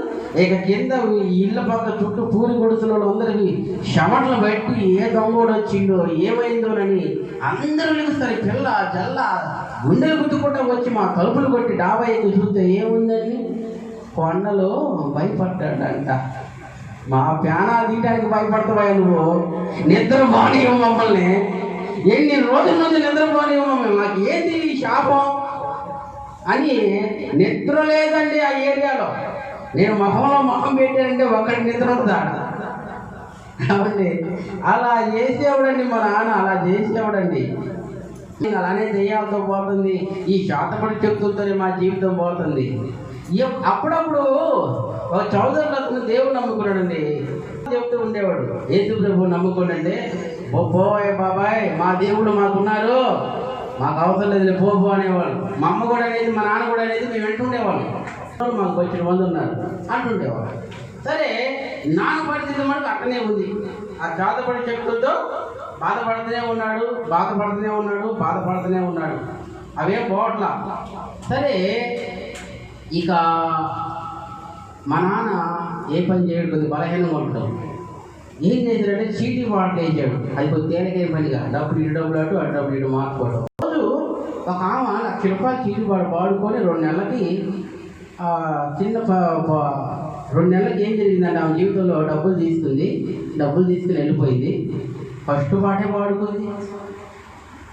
ఇక కింద ఇళ్ళ పక్క చుట్టూ పూరి కొడుతున్న వాళ్ళు అందరికి చెమటలు బట్టి ఏ దొంగోడు వచ్చిందో ఏమైందోనని అందరూ లెగుస్తారు. పిల్ల జల్ల గుండెలు గుద్దుకుంటా వచ్చి మా తలుపులు కొట్టి డాబా ఎక్కి చూస్తే ఏముందండి, కొండలో భయపడ్డాడంట. మా ప్రాణాలు తీయడానికి భయపడతావా నువ్వు, నిద్ర పోనీయం మమ్మల్ని, ఎన్ని రోజుల నుంచి నిద్ర పోనీయం మమ్మల్ని, నాకు ఏంది శాపం అని. నిద్ర లేదండి ఆ ఏరియాలో. నేను మొహం పెట్టానంటే ఒకటి నిద్ర ఉంటాడు కాబట్టి అలా చేసేవాడండి మా నాన్న, అలా చేసేవాడండి. అలానే దెయ్యాలతో పోతుంది, ఈ శాతపడి చెప్తుంటేనే మా జీవితం పోతుంది. అప్పుడప్పుడు ఒక చౌదరులు అతను దేవుడు నమ్ముకున్నాడండి, చెప్తూ ఉండేవాడు యేసు ప్రభు నమ్ముకోండి, పోయే బాబాయ్ మా దేవుడు మాకున్నారు, మాకు అవసరం లేదు పో అనేవాడు. మా అమ్మ కూడా అనేది, మా నాన్న కూడా అనేది మేము వింటుండేవాళ్ళం. మాకు వచ్చిన వాళ్ళు ఉన్నారు అంటుండేవాడు. సరే నాన్న పరిస్థితి మనకు అక్కడనే ఉంది. ఆ చాతపడి చెప్పులతో బాధపడుతూనే ఉన్నాడు. అవేం పోవట్లా. సరే ఇక మా నాన్న ఏ పని చేయడు, కొద్ది బలహీనంగా ఉంటాడు. ఏం చేశాడంటే చీటీ వాటర్ వేసాడు. అది కొద్ది తేలికైన పనిగా డబ్బులు అటు ఆ డబ్బులు ఇటు మార్చుకోవడం. రోజు ఒక ఆమె ₹1,00,000 చీటీ పాడుకొని 2 నెలలకి చిన్న 2 నెలలకి ఏం జరిగిందంటే ఆమె జీవితంలో డబ్బులు తీసుకుని వెళ్ళిపోయింది. ఫస్ట్ పాటే పాడుకుంది,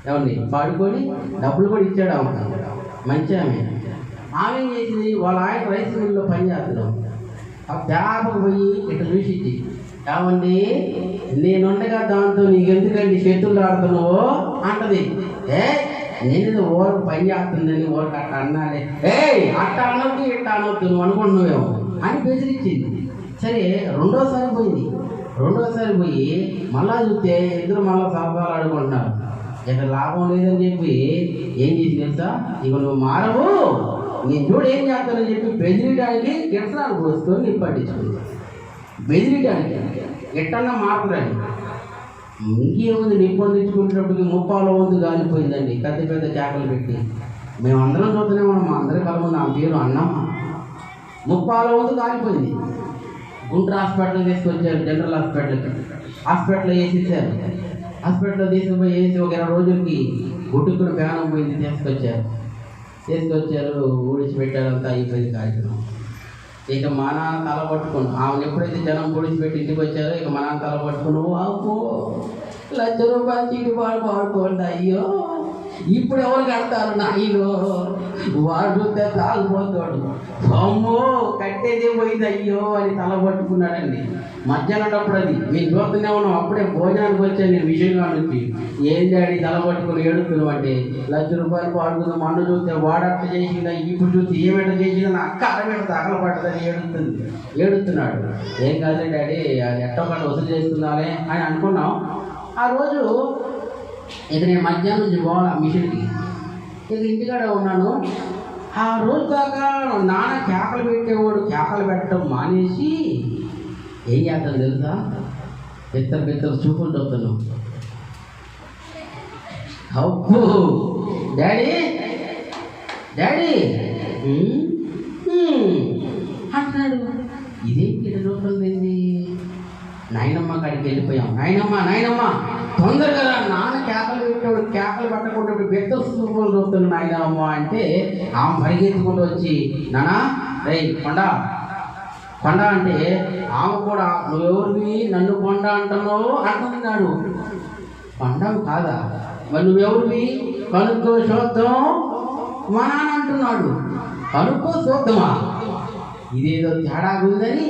ఏమండి పాడుకొని డబ్బులు కూడా ఇచ్చాడు ఆమె, మంచి ఆమె. ఆమె ఏం చేసింది, వాళ్ళ ఆయన రైస్ మిల్లులో పని చేస్తున్నాం. ఆ పేపకు పోయి ఇట్లా చూసింది, ఏమండి నేనుండగా దాంతో నీకెందుకండి చేతులు ఆడుతున్నావో అంటది. నేను ఓరకు పని చేస్తుందని ఓరకు అట్ట అన్నాలే, అట్ట అనొద్దు ఇట్ట అనొద్దు నువ్వు అనుకుంటున్నావేమో అని బెదిరించింది. సరే రెండోసారి పోయి మళ్ళా చూస్తే ఇద్దరు మళ్ళీ సరఫరాలు ఆడుకుంటున్నారు. ఇక లాభం లేదని చెప్పి ఏం చేసి తెలుసా, ఇక నువ్వు మారవు, నేను చూడు ఏం చేస్తానని చెప్పి బెదిరియడానికి కిరసనాలు పోసుకొని నిప్పట్టించుకుంది. బెదిరియడానికి ఎట్టన్నా మారుతుందని ఇంకేముంది, నిప్పొందించుకునేటప్పటికి ముప్పాలో వంతు గాలిపోయిందండి, పెద్ద పెద్ద కేకలు పెట్టి. మేమందరం చూస్తూనే ఉన్నాం, మా అందరి కళ్ళ ముందు. ఆ పేరు అన్నమ్మ. ముప్పాలో వంతు కాలిపోయింది. గుంటూరు హాస్పిటల్ తీసుకొచ్చారు, జనరల్ హాస్పిటల్లో వేసేసారు. హాస్పిటల్లో తీసుకుపోయి వేసి ఒక 20 రోజులకి గుట్టుకుని ప్రాణం పోయింది. తీసుకొచ్చారు, ఊడిచిపెట్టారు, అంతా అయిపోయింది కార్యక్రమం. ఇక మా నాన్న తల పట్టుకుని, ఆమెను ఎప్పుడైతే జనం పొడిచిపెట్టి ఇంటికి వచ్చారో ఇక మా నాన్న తల పట్టుకుని, అబ్బో ₹1,00,000 చీటి పాడుకోండి, అయ్యో ఇప్పుడు ఎవరు కడతారు నాయనో, వాడు చూస్తే తాగిపోతాడు, అమ్మో కట్టేదే పోయింది అయ్యో అని తల పట్టుకున్నాడండి. మధ్యాహ్నప్పుడు అది మేము చూస్తూనే ఉన్నాం. అప్పుడే భోజనానికి వచ్చాను నేను విషయంగా నుంచి. ఏం డాడీ తల పట్టుకుని ఏడుస్తున్నాం అంటే, ₹1,00,000 పాడుకుందాం, అన్ను చూస్తే వాడట్ట చేసిందా, ఇప్పుడు చూస్తే ఏమిట చేసిందా, నా అక్క అరవేట తగలపడుతుందని ఏడుస్తున్నాడు. ఏం కాదు డాడీ, అది ఎట్టో ఒకటి వసూలు చేసుకుందాలే అని అనుకున్నాం. ఆ రోజు ఇక నేను మధ్యాహ్నం నుంచి పోవాలి మిషన్కి. ఇక ఇంటికాడ ఉన్నాను. ఆ రోజు దాకా నాన్న కేకలు పెట్టేవాడు. కేకలు పెట్టడం మానేసి ఏం చేస్తాను తెలుసా, పెద్ద చూపులు చూస్తున్నాం. అబ్బో డాడీ డాడీ అంటున్నాడు. ఇదేంటి ఇటు చూస్తుంది, నాయనమ్మ కాడికి వెళ్ళిపోయాం. నాయనమ్మ తొందరగా నాన్న కేకలు పెట్టాడు. కేకలు పెట్టకుండా పెద్ద చూపులు చూస్తున్నాడు నాయనమ్మ అంటే, ఆమె పరిగెత్తుకుంటూ వచ్చి, నానా రేయ్ కొండ అంటే ఆమె కూడా నువ్వెవరివి నన్ను కొండ అంటున్నావు అంటున్నాడు. కొండవు కాదా, మరి నువ్వెవరివి కనుక్కో చూద్దాం మా నాన్న అంటున్నాడు. కనుక్కో చూద్దామా, ఇదేదో తేడా ఉందని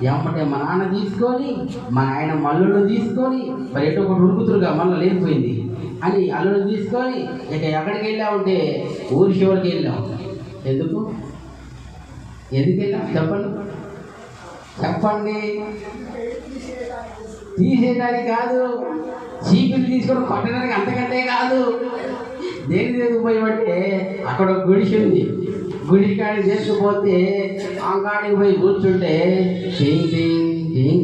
ఎమ్మటే మా నాన్న తీసుకొని మా ఆయన అల్లుళ్ళు తీసుకొని, మరి ఎటో ఒకటి ఉరుకుతురుగా మళ్ళీ లేకపోయింది అని అల్లుళ్ళు తీసుకొని ఇక ఎక్కడికి వెళ్ళామంటే ఊరి చివరికి వెళ్ళాం. ఎందుకు వెళ్ళాం చెప్పండి. తీసేయడానికి కాదు, చీపులు తీసుకొని కొట్టడానికి, అంతకంటే కాదు. దేనికి తీసుకుపోయామంటే అక్కడ ఒక గుడిసి ఉంది. గుడి కాడికి తీసుకుపోతే ఆ కాడికి పోయి కూర్చుంటే టింగ్ టింగ్ టింగ్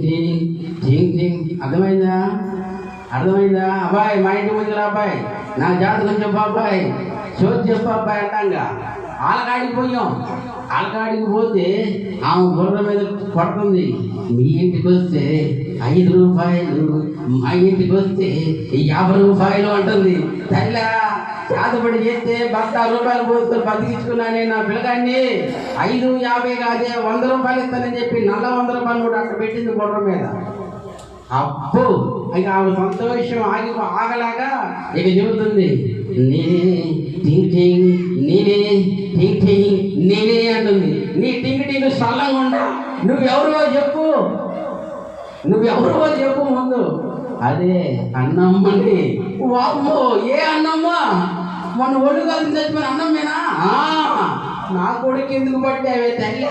టింగ్ టింగ్. అర్థమైందా? అబ్బాయి మా ఇంటి ముందు అబ్బాయి, నా జాతకం చెప్పు అబ్బాయి, చోటు చెప్పు అబ్బాయి అంటాంగా. ఆలకాడికి పోయాం. ఆలకాడికి పోతే ఆమె బుర్ర మీద పడుతుంది. మీ ఇంటికి వస్తే ₹5, మా ఇంటికి వస్తే ₹50 అంటుంది. తల్లా చేతబడి చేస్తే ₹10 పోసుకొని బతికించుకున్నానే నా పిల్లగాన్ని. 5, 50 కాదే ₹100 ఇస్తానని చెప్పి నల్ల ₹100 కూడా అక్కడ పెట్టింది బుర్ర మీద. అబ్బో ఇక ఆమె సంతోషం ఆగలాగా ఇక చెబుతుంది, నేనే టింగ్ టింగ్, నేనే టింగ్ టింగ్, నేనే అంటుంది. నీ టింగ్ టింగ్ సల్లంగా ఉండా, నువ్వెవరో చెప్పు ముందు. అదే అన్నమ్మని. వామ్మో ఏ అన్నమ్మ, మన ఒళ్ళు కలిసి చచ్చిపోయిన అన్నమ్మేనా? నా కొడుకు ఎందుకు పట్టావే తల్లి,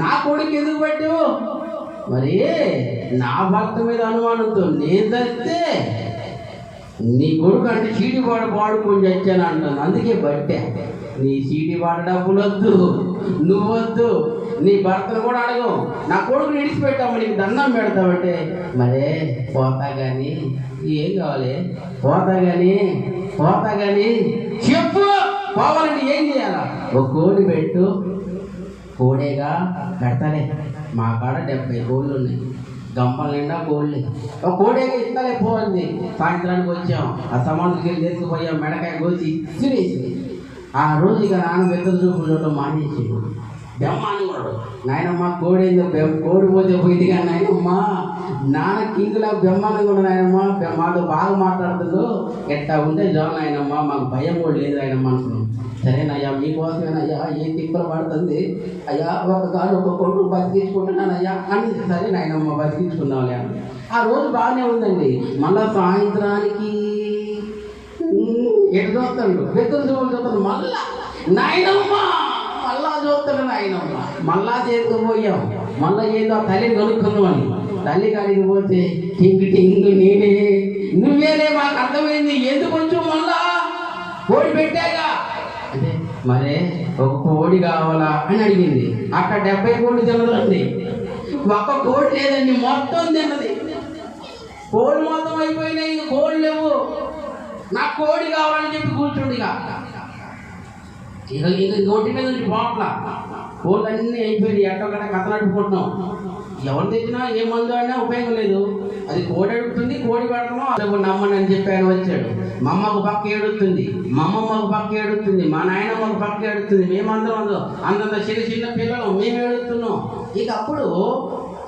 నా కొడుకు ఎందుకు పట్టావు? మరి నా భర్త మీద అనుమానంతో నేను చస్తే నీ కొడుకు అంటే చీటి పాడుకొని చచ్చాను అంటాను, అందుకే బట్టే. నీ చీటి పాట డబ్బులు వద్దు, నువ్వొద్దు, నీ భర్తను కూడా అడగవు. నా కొడుకుని విడిచిపెట్టాము, నీకు దండం పెడతామంటే మరే పోతా కానీ ఏం కావాలి, పోతా కానీ చెప్పు. పోవాలంటే ఏం చేయాలా? ఒక కోడి పెట్టు. కోడేగా పెడతాలే, మా కాడ 70 కోళ్ళు ఉన్నాయి, గంపల నిండా కోళ్ళు. ఒక కోడేగా ఇస్తాలే పోయింది. సాయంత్రానికి వచ్చాం, ఆ సమాధికి వెళ్ళి తీసుకుపోయాం, మెడకాయ కోసి సిరేసి. ఆ రోజు ఇక నాన్న పెద్దలు చూపులు చూడటం మానేసి బ్రహ్మాండం. నాయనమ్మ కోడేందో కోడి పోతే పోయింది కానీ నాయనమ్మ నాన్న కింగులా బ్రహ్మాండంగా ఉన్న నాయనమ్మ, మాతో బాగా మాట్లాడుతుందో ఎట్టా ఉంటే జాన్ నాయనమ్మ, మాకు భయం కూడా లేదు నాయనమ్మ అనుకున్నాం. సరేనయ్యా మీకోసమేనయ్యా, ఏ తిప్పలు పడుతుంది అయ్యా, ఒక కొడుకు బతికించుకుంటున్నానయ్యా అని. సరే నాయనమ్మ బతికించుకుందాంలే. ఆ రోజు బాగానే ఉందండి. మళ్ళా సాయంత్రానికి ఎటు చూస్తాడు, పెద్దలు చూస్తాడు, మళ్ళా నాయనమ్మ మళ్ళా చూస్తాడు. నాయనమ్మ మళ్ళా చేసుకుపోయాం. మళ్ళా ఏదో తల్లిని కనుక్కున్నామని తల్లి కాడికి పోతే టింగ్ టింగ్, నేనే నువ్వేనే, మాకు అర్థమైంది. ఎందుకు కొంచెం మళ్ళా కోడి పెట్టాగా అంటే, మరే ఒక కోడి కావాలా అని అడిగింది. అక్కడ 70 కోళ్ళు తినదండి, ఒక్క కోడి లేదండి, మొత్తం తిన్నది. కోళ్ళు మొత్తం అయిపోయినాయి, ఇంక కోళ్ళు లేవు, నాకు కోడి కావాలని చెప్పి కూర్చుండి ఇక ఒంటి మీద నుంచి బాట్ల కోళ్ళు అన్నీ అయిపోయినాయి. ఎట్టొక్కడే కథ నడుపుకుంటున్నాం. ఎవరు తెచ్చినా ఏ మందు అయినా ఉపయోగం లేదు. అది కోడి అడుగుతుంది, కోడి పెడతామో నమ్మని అని చెప్పి ఆయన వచ్చాడు. మా అమ్మకు పక్క ఏడుతుంది, మా అమ్మమ్మకు పక్క ఏడుతుంది, మా నాయనమ్మకు పక్క ఏడుతుంది. మేమందరం అంతంత చిన్న చిన్న పిల్లలు మేము ఏడుస్తున్నాం. ఇక అప్పుడు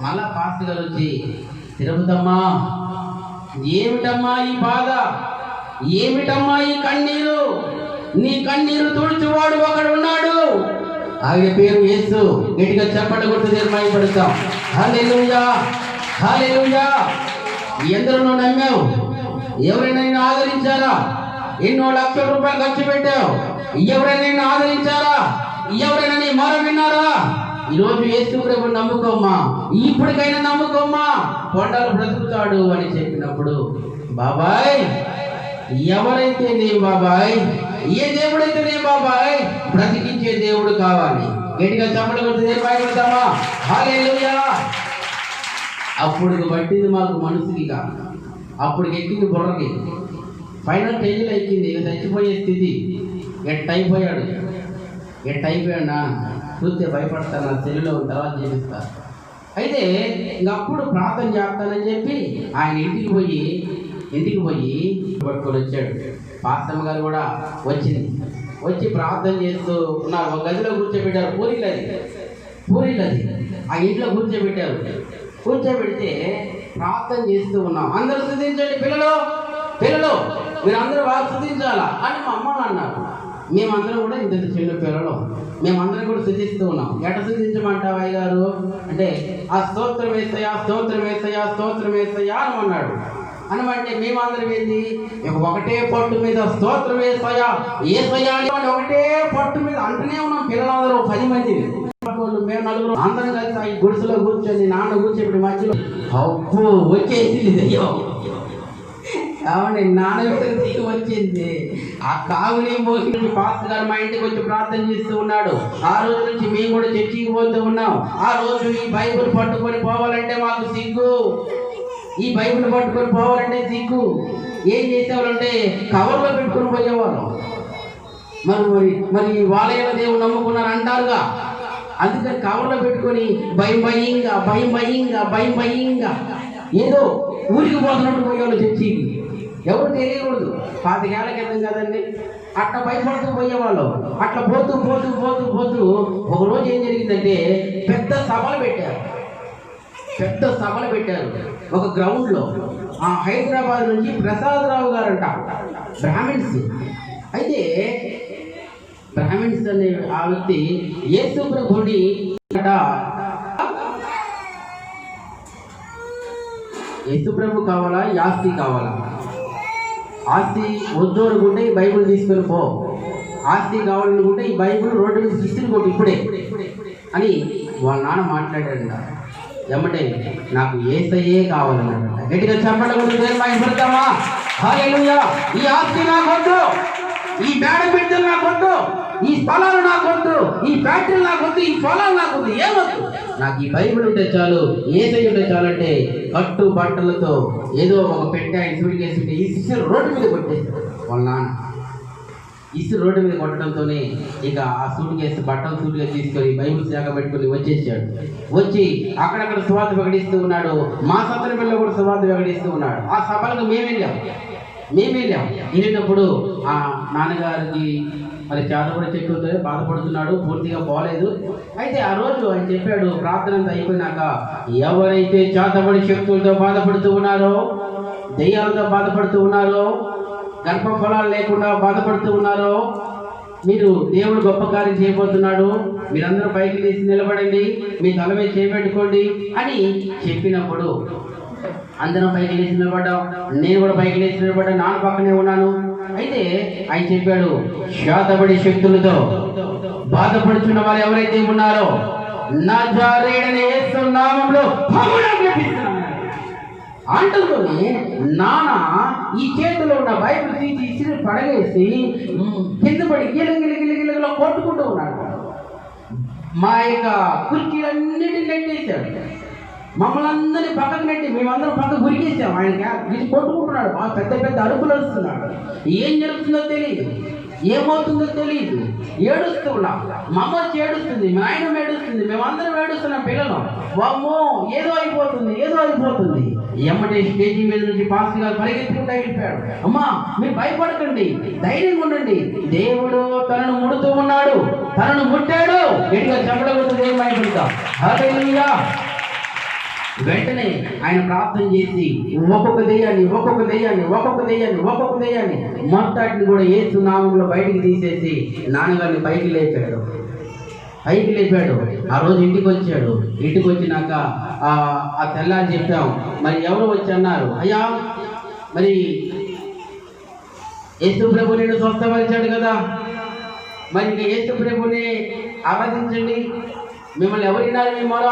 మళ్ళా పాస్టర్ గారు వచ్చి, తిరుపతమ్మా, ఏమిటమ్మా ఈ బాధ, ఏమిటమ్మా ఈ కన్నీరు, నీ కన్నీరు తుడుచువాడు ఒకడు ఉన్నాడు, ఆయన పేరు యేసు. గట్టిగా చప్పట్లు కొట్టి నిర్మయపడతాం. హల్లెలూయా, హల్లెలూయా. ఎందరో నమ్మావు, ఎవరైనా ఆదరించారా? ఎన్నో లక్షల రూపాయలు ఖర్చు పెట్టావు, ఎవరైనా ఆదరించారా? ఎవరైనా నీ మాట విన్నారా? ఈరోజు యేసు ప్రభు నమ్ముకోమ్మా, ఇప్పటికైనా నమ్ముకోమ్మా, కొండలు బ్రతుకుతాడు అని చెప్పినప్పుడు, బాబాయ్ ఎవరైతే నేను బాబాయ్, ఏ దేవుడైతే నేను బాబాయ్, బ్రతికించే దేవుడు కావాలి. గట్టిగా చప్పట్లు కొట్టి భయపడతామా? హల్లెలూయా. అప్పుడు పట్టింది మాకు మనసుకి, అప్పుడు ఎక్కింది బుర్రకి, ఫైనల్ స్టేజ్లో ఎక్కింది. ఇక చచ్చిపోయే స్థితి. ఎట్టయిపోయాడు నా చూస్తే భయపడతాను, నా సెల్లులో తర్వాత చేపిస్తా. అయితే ఇంకప్పుడు ప్రార్థన చేస్తానని చెప్పి ఆయన ఇంటికి పోయి పట్టుకొని వచ్చాడు. పాస్టమ్మ గారు కూడా వచ్చి ప్రార్థన చేస్తూ ఉన్నారు. ఒక గదిలో కూర్చోబెట్టారు. పూరీలది ఆ ఇంట్లో కూర్చోబెడితే ప్రార్థన చేస్తూ ఉన్నాం. అందరూ స్తుతించండి పిల్లలు మీరు అందరూ బాగా స్తుతించాలా అని మా అమ్మ అన్నారు. మేమందరం కూడా ఇంత చిన్న పిల్లలు, మేమందరం కూడా స్తుతిస్తూ ఉన్నాం. ఎట స్తుతించమంటావు అయ్య గారు అంటే, ఆ స్తోత్రం వేస్తయా అని అన్నాడు. అనమంటే మేమందరం ఏంది, ఒకటే పట్టు మీద స్తోత్రం వేస్తయా అని ఒకటే పట్టు మీద అంటూనే ఉన్నాం. పిల్లలందరూ 10 మంది, మేము నలుగురు అందరం కలిసి ఈ గుడిసెలో కూర్చొని నాన్న కూర్చోబెట్టి మధ్యలో అప్పు వచ్చేసింది దెయ్యం. అవును, నాన్న దిగి వచ్చింది. ఆ కావుని మోసి పాస్టర్ గారు మా ఇంటికి వచ్చి ప్రార్థన చేస్తూ ఉన్నాడు. ఆ రోజు నుంచి మేము కూడా చర్చికి పోతూ ఉన్నాం. ఆ రోజు ఈ బైబిల్ పట్టుకొని పోవాలంటే మాకు సిగ్గు. ఈ బైబిల్ పట్టుకొని పోవాలంటే సిగ్గు. ఏం చేసేవాళ్ళంటే కవర్లో పెట్టుకొని పోయేవాళ్ళు. మరి వాలయాల దేవుడు నమ్ముకున్నారు అంటారుగా, అందుకని కవర్లో పెట్టుకొని భయంగా ఏదో ఊరికి పోతున్నట్టు పోయేవాళ్ళు చర్చికి. ఎవరు తెలియకూడదు. 25 ఏళ్ల క్రితం కదండి, అట్లా భయపడుతూ పోయేవాళ్ళు. అట్లా పోతూ ఒక రోజు ఏం జరిగిందంటే పెద్ద సభలు పెట్టారు ఒక గ్రౌండ్లో. ఆ హైదరాబాద్ నుంచి ప్రసాదరావు గారంట, బ్రాహ్మిన్స్. అయితే బ్రాహ్మిన్స్ అనే ఆ వ్యక్తి యేసు ప్రభుని యేసు ప్రభు కావాలా, ఆస్తి కావాలా? ఆస్తి వద్దు అనుకుంటే ఈ బైబుల్ తీసుకొని పో, ఆస్తి కావాలనుకుంటే ఈ బైబుల్ రోడ్డు మీద తీసుకుని ఇప్పుడే అని వాళ్ళ నాన్న మాట్లాడాడు. ఎమ్మటే నాకు యేసయ్యే కావాలన్నాడు. గట్టిగా చెప్పడమా? హల్లెలూయా. ఈ ఆస్తి నాకొద్దు, ఈ మేడ బిడ్డలు నాకొద్దు, ఈ స్థలాలు నాకొద్దు, ఈ ఫ్యాక్టరీలు నాకొద్దు, ఈ పొలాలు నాకొద్దు, ఏమొద్దు. నాకు ఈ బైబిల్ ఉంటే చాలు, యేసయ్య ఉంటే చాలు అంటే కట్టు బట్టలతో ఏదో ఒక పెట్టె ఆయన సూటికేసి ఇసురు రోడ్డు మీద కొట్టేశాడు వాళ్ళ నాన్న. ఇసురు రోడ్డు మీద కొట్టడంతోనే ఇక ఆ సూటికేసి బట్టలు తీసుకొని బైబిల్ శాఖ పెట్టుకుని వచ్చి అక్కడక్కడ సువార్త ప్రకటిస్తూ ఉన్నాడు. మా సత్రపిల్ల కూడా సువార్త ప్రకటిస్తూ ఉన్నాడు. ఆ సభలకు మేము వెళ్ళాం. వెళ్ళినప్పుడు ఆ నాన్నగారికి మరి చేతబడి చెట్టుతో బాధపడుతున్నాడు, పూర్తిగా పోలేదు. అయితే ఆ రోజు ఆయన చెప్పాడు, ప్రార్థన అంతా అయిపోయినాక, ఎవరైతే చేతబడి శక్తులతో బాధపడుతూ ఉన్నారో, దెయ్యాలతో బాధపడుతూ ఉన్నారో, గర్భఫలాలు లేకుండా బాధపడుతూ ఉన్నారో, మీరు దేవుడు గొప్ప కార్యం చేయబోతున్నాడు, మీరందరూ పైకి లేచి నిలబడండి, మీ తల మీద చేపెట్టుకోండి అని చెప్పినప్పుడు అందరం పైకి లేచి నిలబడ్డాం. నేను కూడా పైకి లేచి నిలబడ్డాను, నాన్న పక్కనే ఉన్నాను. అయితే ఆయన చెప్పాడు, శాతబడి శక్తులతో బాధపడుతున్న వారు ఎవరైతే ఉన్నారో నజరేయుడైన యేసు నామములో అంటుకొని నాన్న ఈ చేతిలో ఉన్న బైబిల్ తీసి ఇసిరి పడగేసి కింద పడి గిలగిలగిలగిలగిలో కొట్టుకుంటూ ఉన్నాడు. మా యొక్క కుర్చీలన్నిటిని నెట్టేశాడు. మమ్మల్ని అందరినీ పక్కకు నెట్టి మేమందరం పక్కకు గురికేసాం. ఆయన కొట్టుకుంటున్నాడు, బాగా పెద్ద పెద్ద అరుపులు వస్తున్నాడు. ఏం జరుగుతుందో తెలియదు, ఏమవుతుందో తెలియదు. ఏడుస్తూ ఉన్నాం, మా అమ్మ వచ్చి ఏడుస్తుంది, మా ఆయన ఏడుస్తుంది, మేమందరం ఏడుస్తున్నాం. పిల్లలు వామ్మో ఏదో అయిపోతుంది, ఏదో అయిపోతుంది. ఎమ్మటే స్టేజీ మీద నుంచి పాస్టర్ గారు పరిగెత్తుకుంటూ వెళ్ళిపోయాడు. అమ్మా మీరు భయపడకండి, ధైర్యంగా ఉండండి, దేవుడు తనను ముడుతూ ఉన్నాడు, తనను ముట్టాడు. గట్టిగా చెప్పడం దేవుడు. హల్లెలూయా. వెంటనే ఆయన ప్రార్థన చేసి ఒక్కొక్క దెయ్యాన్ని మొత్తాటిని కూడా యేసు నామములో బయటికి తీసేసి నాన్నగారిని పైకి లేపాడు. ఆ రోజు ఇంటికి వచ్చాడు. ఇంటికి వచ్చినాక ఆ తెల్లారి చెప్పాం, మరి ఎవరు వచ్చి అన్నారు, అయ్యా మరి యేసు ప్రభు నేను స్వస్థపరిచాడు కదా, మరి ఇంకా యేసు ప్రభుని ఆరాధించండి, మిమ్మల్ని ఎవరిన్నారు మీ మొర,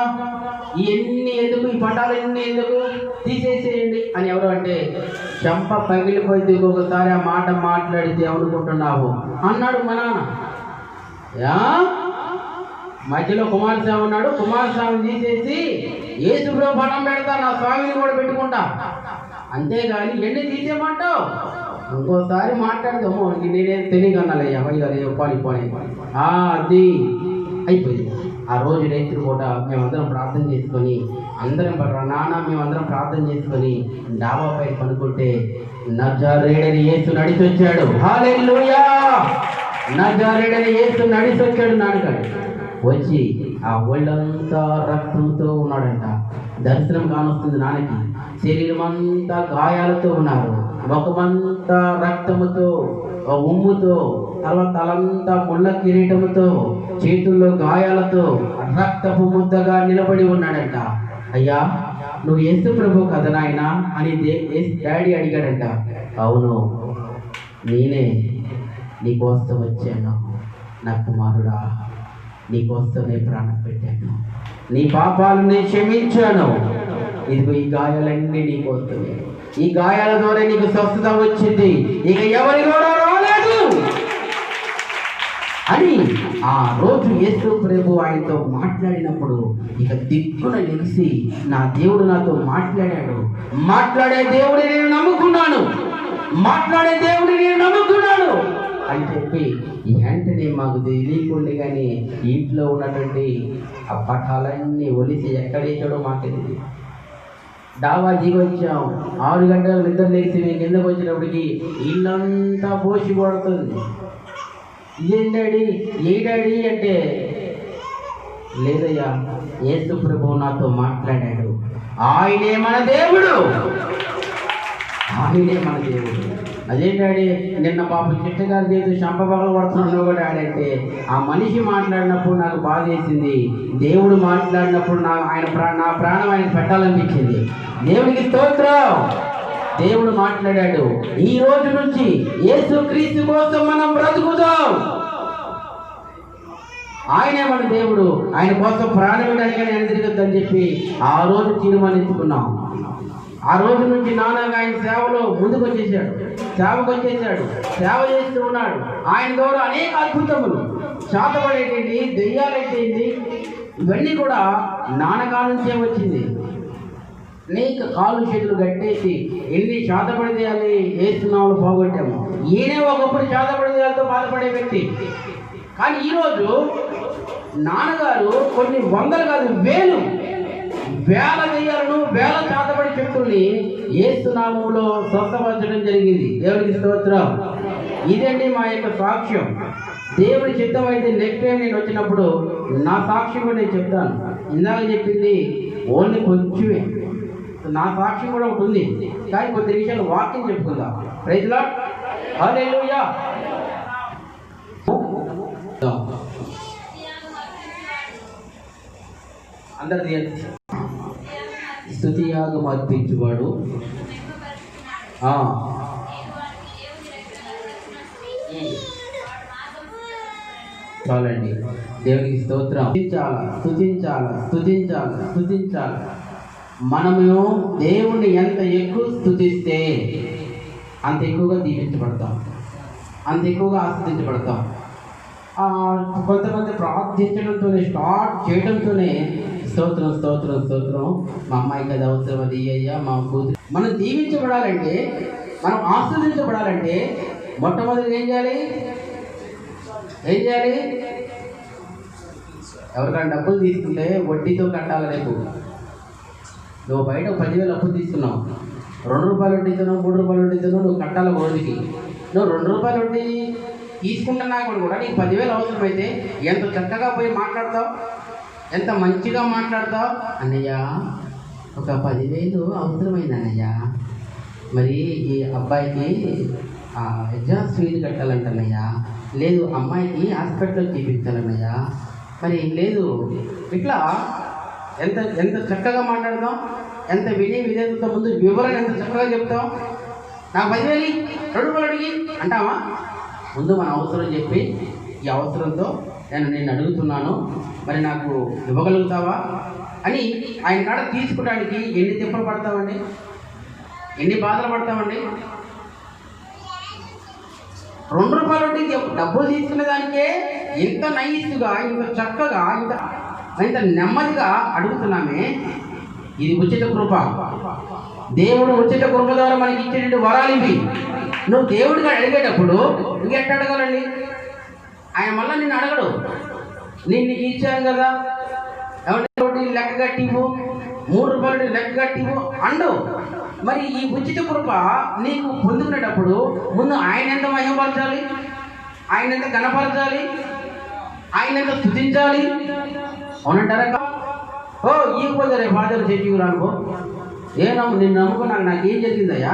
ఇవన్నీ ఎందుకు, ఈ పటాలన్నీ ఎందుకు, తీసేసేయండి అని. ఎవరు అంటే చెంప పగిలిపోయింది. ఇంకొకసారి ఆ మాట మాట్లాడితే ఏమనుకుంటున్నావు అన్నాడు మా నాన్న. మధ్యలో కుమారస్వామి ఉన్నాడు, కుమారస్వామిని తీసేసి యేసుప్రభు పటం పెడతా, నా స్వామిని కూడా పెట్టుకుంటా, అంతేగాని ఎన్ని తీసేయమంటావు, ఇంకోసారి మాట్లాడితే అమ్మో నేనేం తెలియకన్నాలయ్యా పోనీ అది అయిపోయింది. ఆ రోజు రైతులు కూడా మేమందరం ప్రార్థన చేసుకొని మేమందరం ప్రార్థన చేసుకొని డాబా పై పనుకుంటే నజరేయుడైన యేసు నడిచొచ్చాడు. హల్లెలూయా. నజరేయుడైన యేసు నడిచొచ్చాడు. నాన్నగారు వచ్చి ఆ ఒళ్ళంతా రక్తంతో ఉన్నాడంట. దర్శనం కానొస్తుంది నాన్నకి. శరీరం అంతా గాయాలతో ఉన్నారు, ముఖమంతా రక్తముతో, ఉమ్ముతో, తలంతా ముళ్ళ కిరీటముతో, చేతుల్లో గాయాలతో రక్తపు ముద్దగా నిలబడి ఉన్నాడంట. అయ్యా నువ్వు యేసు ప్రభు కదా నాయనా అని డాడీ అడిగాడంట. అవును నేనే, నీకోసం వచ్చాను నా కుమారుడా, నీకోసమే ప్రాణం పెట్టాను, నీ పాపాలని క్షమించాను, ఇదిగో ఈ గాయాలన్నీ నీకోసమే, ఈ గాయాల ద్వారా నీకు స్వస్థత వచ్చింది, ఇక ఎవరి కూడా రాలేదు అని ఆ రోజు యేసు ప్రభు ఆయనతో మాట్లాడినప్పుడు ఇక దిక్కున లెగిసి నా దేవుడు నాతో మాట్లాడాడు, మాట్లాడే దేవుడిని నేను నమ్ముకున్నాను అని చెప్పి వెంటనే మాకు తెలియకుండా కానీ ఇంట్లో ఉన్నటువంటి ఆ పటాలన్నీ ఒలిసి ఎక్కడేసాడో మాకు తెలియదు. డాబా దిగి వచ్చాం, 6 గంటలు నిద్ర లేచి మేము కిందకు వచ్చినప్పటికి ఇల్లంతా పోసి పడుతుంది. ఇదేం డాడీ, ఏ డాడీ అంటే, లేదయ్యా యేసు ప్రభువు నాతో మాట్లాడాడు, ఆయనే మన దేవుడు. అదే డాడీ నిన్న పాప చిట్టగారు చేసి చంపబగలు పడుతున్నాడు కూడా డాడీ అంటే, ఆ మనిషి మాట్లాడినప్పుడు నాకు బాధ వేసింది, దేవుడు మాట్లాడినప్పుడు నా ప్రాణం ఆయన పెట్టాలనిపించింది. దేవుడికి స్తోత్రం. దేవుడు మాట్లాడాడు, ఈ రోజు నుంచి యేసు క్రీస్తు కోసం మనం బ్రతుకుదాం, ఆయనే మన దేవుడు, ఆయన కోసం ప్రాణం ఇవ్వడానికి ఆయన తిరగద్దని చెప్పి ఆ రోజు తీర్మానించుకున్నాం. ఆ రోజు నుంచి నాన్నగా ఆయన సేవలో ముందుకు వచ్చేసాడు, సేవ చేస్తూ ఉన్నాడు. ఆయన ద్వారా అనేక అద్భుతములు, శాతపడేటండి, దెయ్యాలైతేంది, ఇవన్నీ కూడా నాన్నగా నుంచే వచ్చింది. అనేక కాళ్ళు చేతులు కట్టేసి ఎన్ని శాతపడిదేయాలి వేస్తున్నామని పోగొట్టాము. ఈయనే ఒకప్పుడు శాతపడిదేయాలతో బాధపడే వ్యక్తి. కానీ ఈరోజు నాన్నగారు కొన్ని వందలు కాదు వేల దెయ్యాలను, వేల శాతపడి శక్తుల్ని యేసునామములో స్వస్థపరచడం జరిగింది. దేవుడికి స్తోత్రం. ఇదండి మా యొక్క సాక్ష్యం. దేవుడి చిత్తం అయితే నెక్స్ట్ టైం నేను వచ్చినప్పుడు నా సాక్ష్యం కూడా నేను చెప్తాను. ఇందాక చెప్పింది ఓన్లీ కొంచెమే, నా సాక్ష్యం కూడా ఒకటి ఉంది, కానీ కొద్ది విషయాలు వాక్యం చెప్పుకుందాం. Praise lord. హల్లెలూయా. అందరిది స్తుతి యాగం అర్పించువాడు చాలండి. దేవునికి స్తోత్రం. స్తుతించాలి. మనము దేవుణ్ణి ఎంత ఎక్కువ స్తుతిస్తే అంత ఎక్కువగా దీవించబడతాం, అంత ఎక్కువగా ఆస్వాదించబడతాం. కొంతమంది ప్రార్థించడంతోనే, స్టార్ట్ చేయడంతోనే స్తోత్రం స్తోత్రం స్తోత్రం. మా అమ్మాయికి అది అవసరం, అది అయ్యా మా కూతురు. మనం దీవించబడాలంటే, మనం ఆస్వాదించబడాలంటే మొట్టమొదటి ఏం చేయాలి? ఎవరికైనా డబ్బులు తీసుకుంటే వడ్డీతో కట్టాలి. రేపు నువ్వు బయట 10,000 అప్పు తీసుకున్నావు, 2 రూపాయలు వడ్డీతోనో 3 రూపాయలు వడ్డీతోనో నువ్వు కట్టాలి రోజుకి. నువ్వు 2 రూపాయలు వడ్డీ తీసుకుంటున్నా కూడా నీకు 10,000 అవసరమైతే ఎంత చక్కగా పోయి మాట్లాడతావు, ఎంత మంచిగా మాట్లాడతావు. అన్నయ్య ఒక 10,000 అవసరమైంది అన్నయ్య, మరి ఈ అబ్బాయికి ఎగ్జామ్స్ ఫీజు కట్టాలంటన్నయ్య, లేదు అమ్మాయికి హాస్పిటల్కి చూపించాలన్నయ్య, మరి లేదు. ఇట్లా ఎంత ఎంత చక్కగా మాట్లాడతాం, ఎంత విధేయతతో ముందు వివరణ ఎంత చక్కగా చెప్తాం. నాకు 10,000 2 రూపాయలు అడిగి అంటావా? ముందు మన అవసరం చెప్పి, ఈ అవసరంతో నేను అడుగుతున్నాను, మరి నాకు ఇవ్వగలుగుతావా అని ఆయన కాడ తీసుకోవడానికి ఎన్ని తిప్పలు పడతామండి, ఎన్ని బాధలు పడతామండి. 2 రూపాయలు డబ్బులు తీసుకునే దానికే ఇంత నైస్గా, ఇంత చక్కగా, ఇంత నెమ్మదిగా అడుగుతున్నామే. ఇది ఉచిత కృప. దేవుడు ఉచిత కృప ద్వారా మనకి ఇచ్చేటువంటి వరాలు ఇవి. నువ్వు దేవుడిగా అడిగేటప్పుడు ఇంకెట్ట అడగాలండి? ఆయన మళ్ళీ నిన్ను అడగడు. నేను నీకు ఇచ్చాను కదా, ఎవరి లెక్క కట్టివు, 3 రూపాయలు లెక్క కట్టివు అండు. మరి ఈ ఉచిత కృప నీకు పొందుకునేటప్పుడు ముందు ఆయన ఎంత మహిమపరచాలి, ఆయన ఎంత ఘనపరచాలి, ఆయన ఎంత స్తుతించాలి. అవునంటారా? ఓ ఈకపోతే రేపు ఫాదర్ చెట్టుకు రానుకో, నిన్ను నమ్ముకున్నాక నాకేం జరిగిందయ్యా,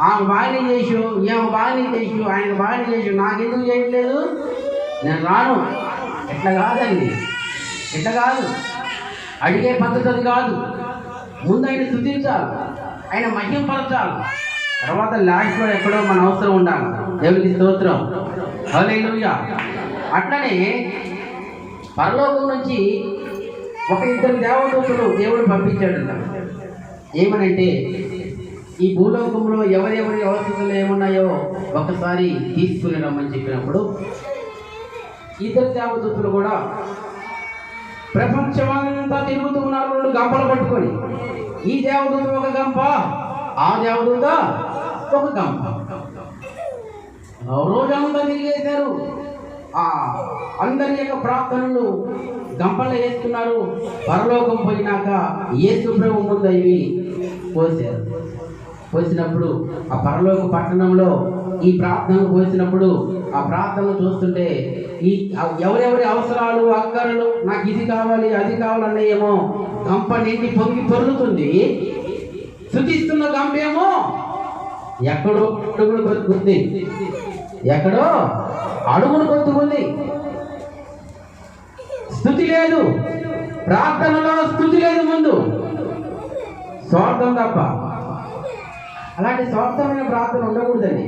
ఆమె బాగానే చేసు, ఈమె బాగానే చేసు, ఆయన బాగానే చేసు, నాకెందుకు చేయట్లేదు, నేను రాను. ఎట్లా కాదండి, ఎట్లా కాదు. అడిగే పద్ధతి అది కాదు. ముందు ఆయన స్తుతించాలి, ఆయన మహిమపరచాలి, తర్వాత లాస్ట్లో ఎక్కడో మన అవసరం ఉండాలి. దేవునికి స్తోత్రం, హల్లెలూయా. అట్లనే పరలోకం నుంచి ఒక 2 దేవదూతలు దేవుడు పంపించాడంట. ఏమనంటే, ఈ భూలోకంలో ఎవరెవరి అవసరాలు ఏమున్నాయో ఒకసారి తీసుకుని రమ్మని చెప్పినప్పుడు 2 దేవదూతలు కూడా ప్రపంచమంతా తిరుగుతూ ఉన్నారు 2 గంపలు పట్టుకొని. ఈ దేవదూత ఒక గంప, ఆ దేవదూత ఒక గంప. రోజంతా తిరిగేశారు. అందరి యొక్క ప్రార్థనలు గంపలు వేస్తున్నారు. పరలోకం పోయినాక యేసు ప్రభు ముందు ఇవి పోసారు. పోసినప్పుడు ఆ పరలోక పట్టణంలో ఈ ప్రార్థనలు పోసినప్పుడు ఆ ప్రార్థనలు చూస్తుంటే ఈ ఎవరెవరి అవసరాలు, అక్కరలు, నాకు ఇది కావాలి అది కావాలన్న ఏమో గంప నిండి పొంగి పొరులుతుంది. స్తుతిస్తున్న గంప ఏమో ఎక్కడో అడుగులు కొద్దుకుంది, ఎక్కడో అడుగులు కొద్దుకుంది. స్తుతి లేదు, ప్రార్థనలో స్తుతి లేదు, ముందు స్వార్థం తప్ప. అలాంటి స్వార్థమైన ప్రార్థన ఉండకూడదండి.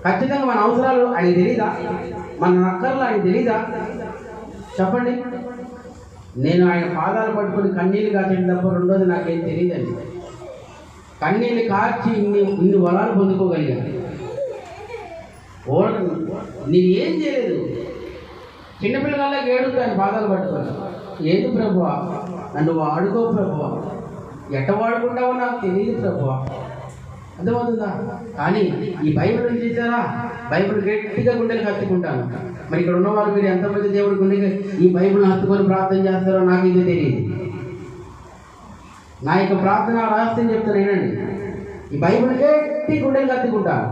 ఖచ్చితంగా మన అవసరాలు ఆయన తెలీదా, మన అక్కర్లు ఆయన తెలీదా? చెప్పండి. నేను ఆయన పాదాలు పట్టుకుని కన్నీళ్ళు కాచడం తప్ప రెండోది నాకేం తెలియదండి. కన్నీళ్ళు కార్చి ఇన్ని వరాలు పొందుకోగలిగాను. నేను ఏం చేయలేదు. చిన్నపిల్లగాళ్ళకి ఏడుపు ఆయన పాదాలు పట్టుకోను. ఏది ప్రభువా, నన్ను వాడుకో ప్రభువా, ఎట్ట వాడుకుంటావో నాకు తెలియదు ప్రభువా. అర్థమవుతుందా? కానీ ఈ బైబిల్ చేశారా, బైబిల్ గట్టిగా గుండెలు హత్తుకుంటాను. మరి ఇక్కడ ఉన్నవారు మీరు ఎంతమంది దేవుడి గుండెకి ఈ బైబిల్ని హత్తుకొని ప్రార్థన చేస్తారో నాకు ఇది తెలియదు. నా యొక్క ప్రార్థన రహస్యం చెప్తాను ఏనండి. ఈ బైబిల్ గట్టి గుండెలు హత్తుకుంటాను,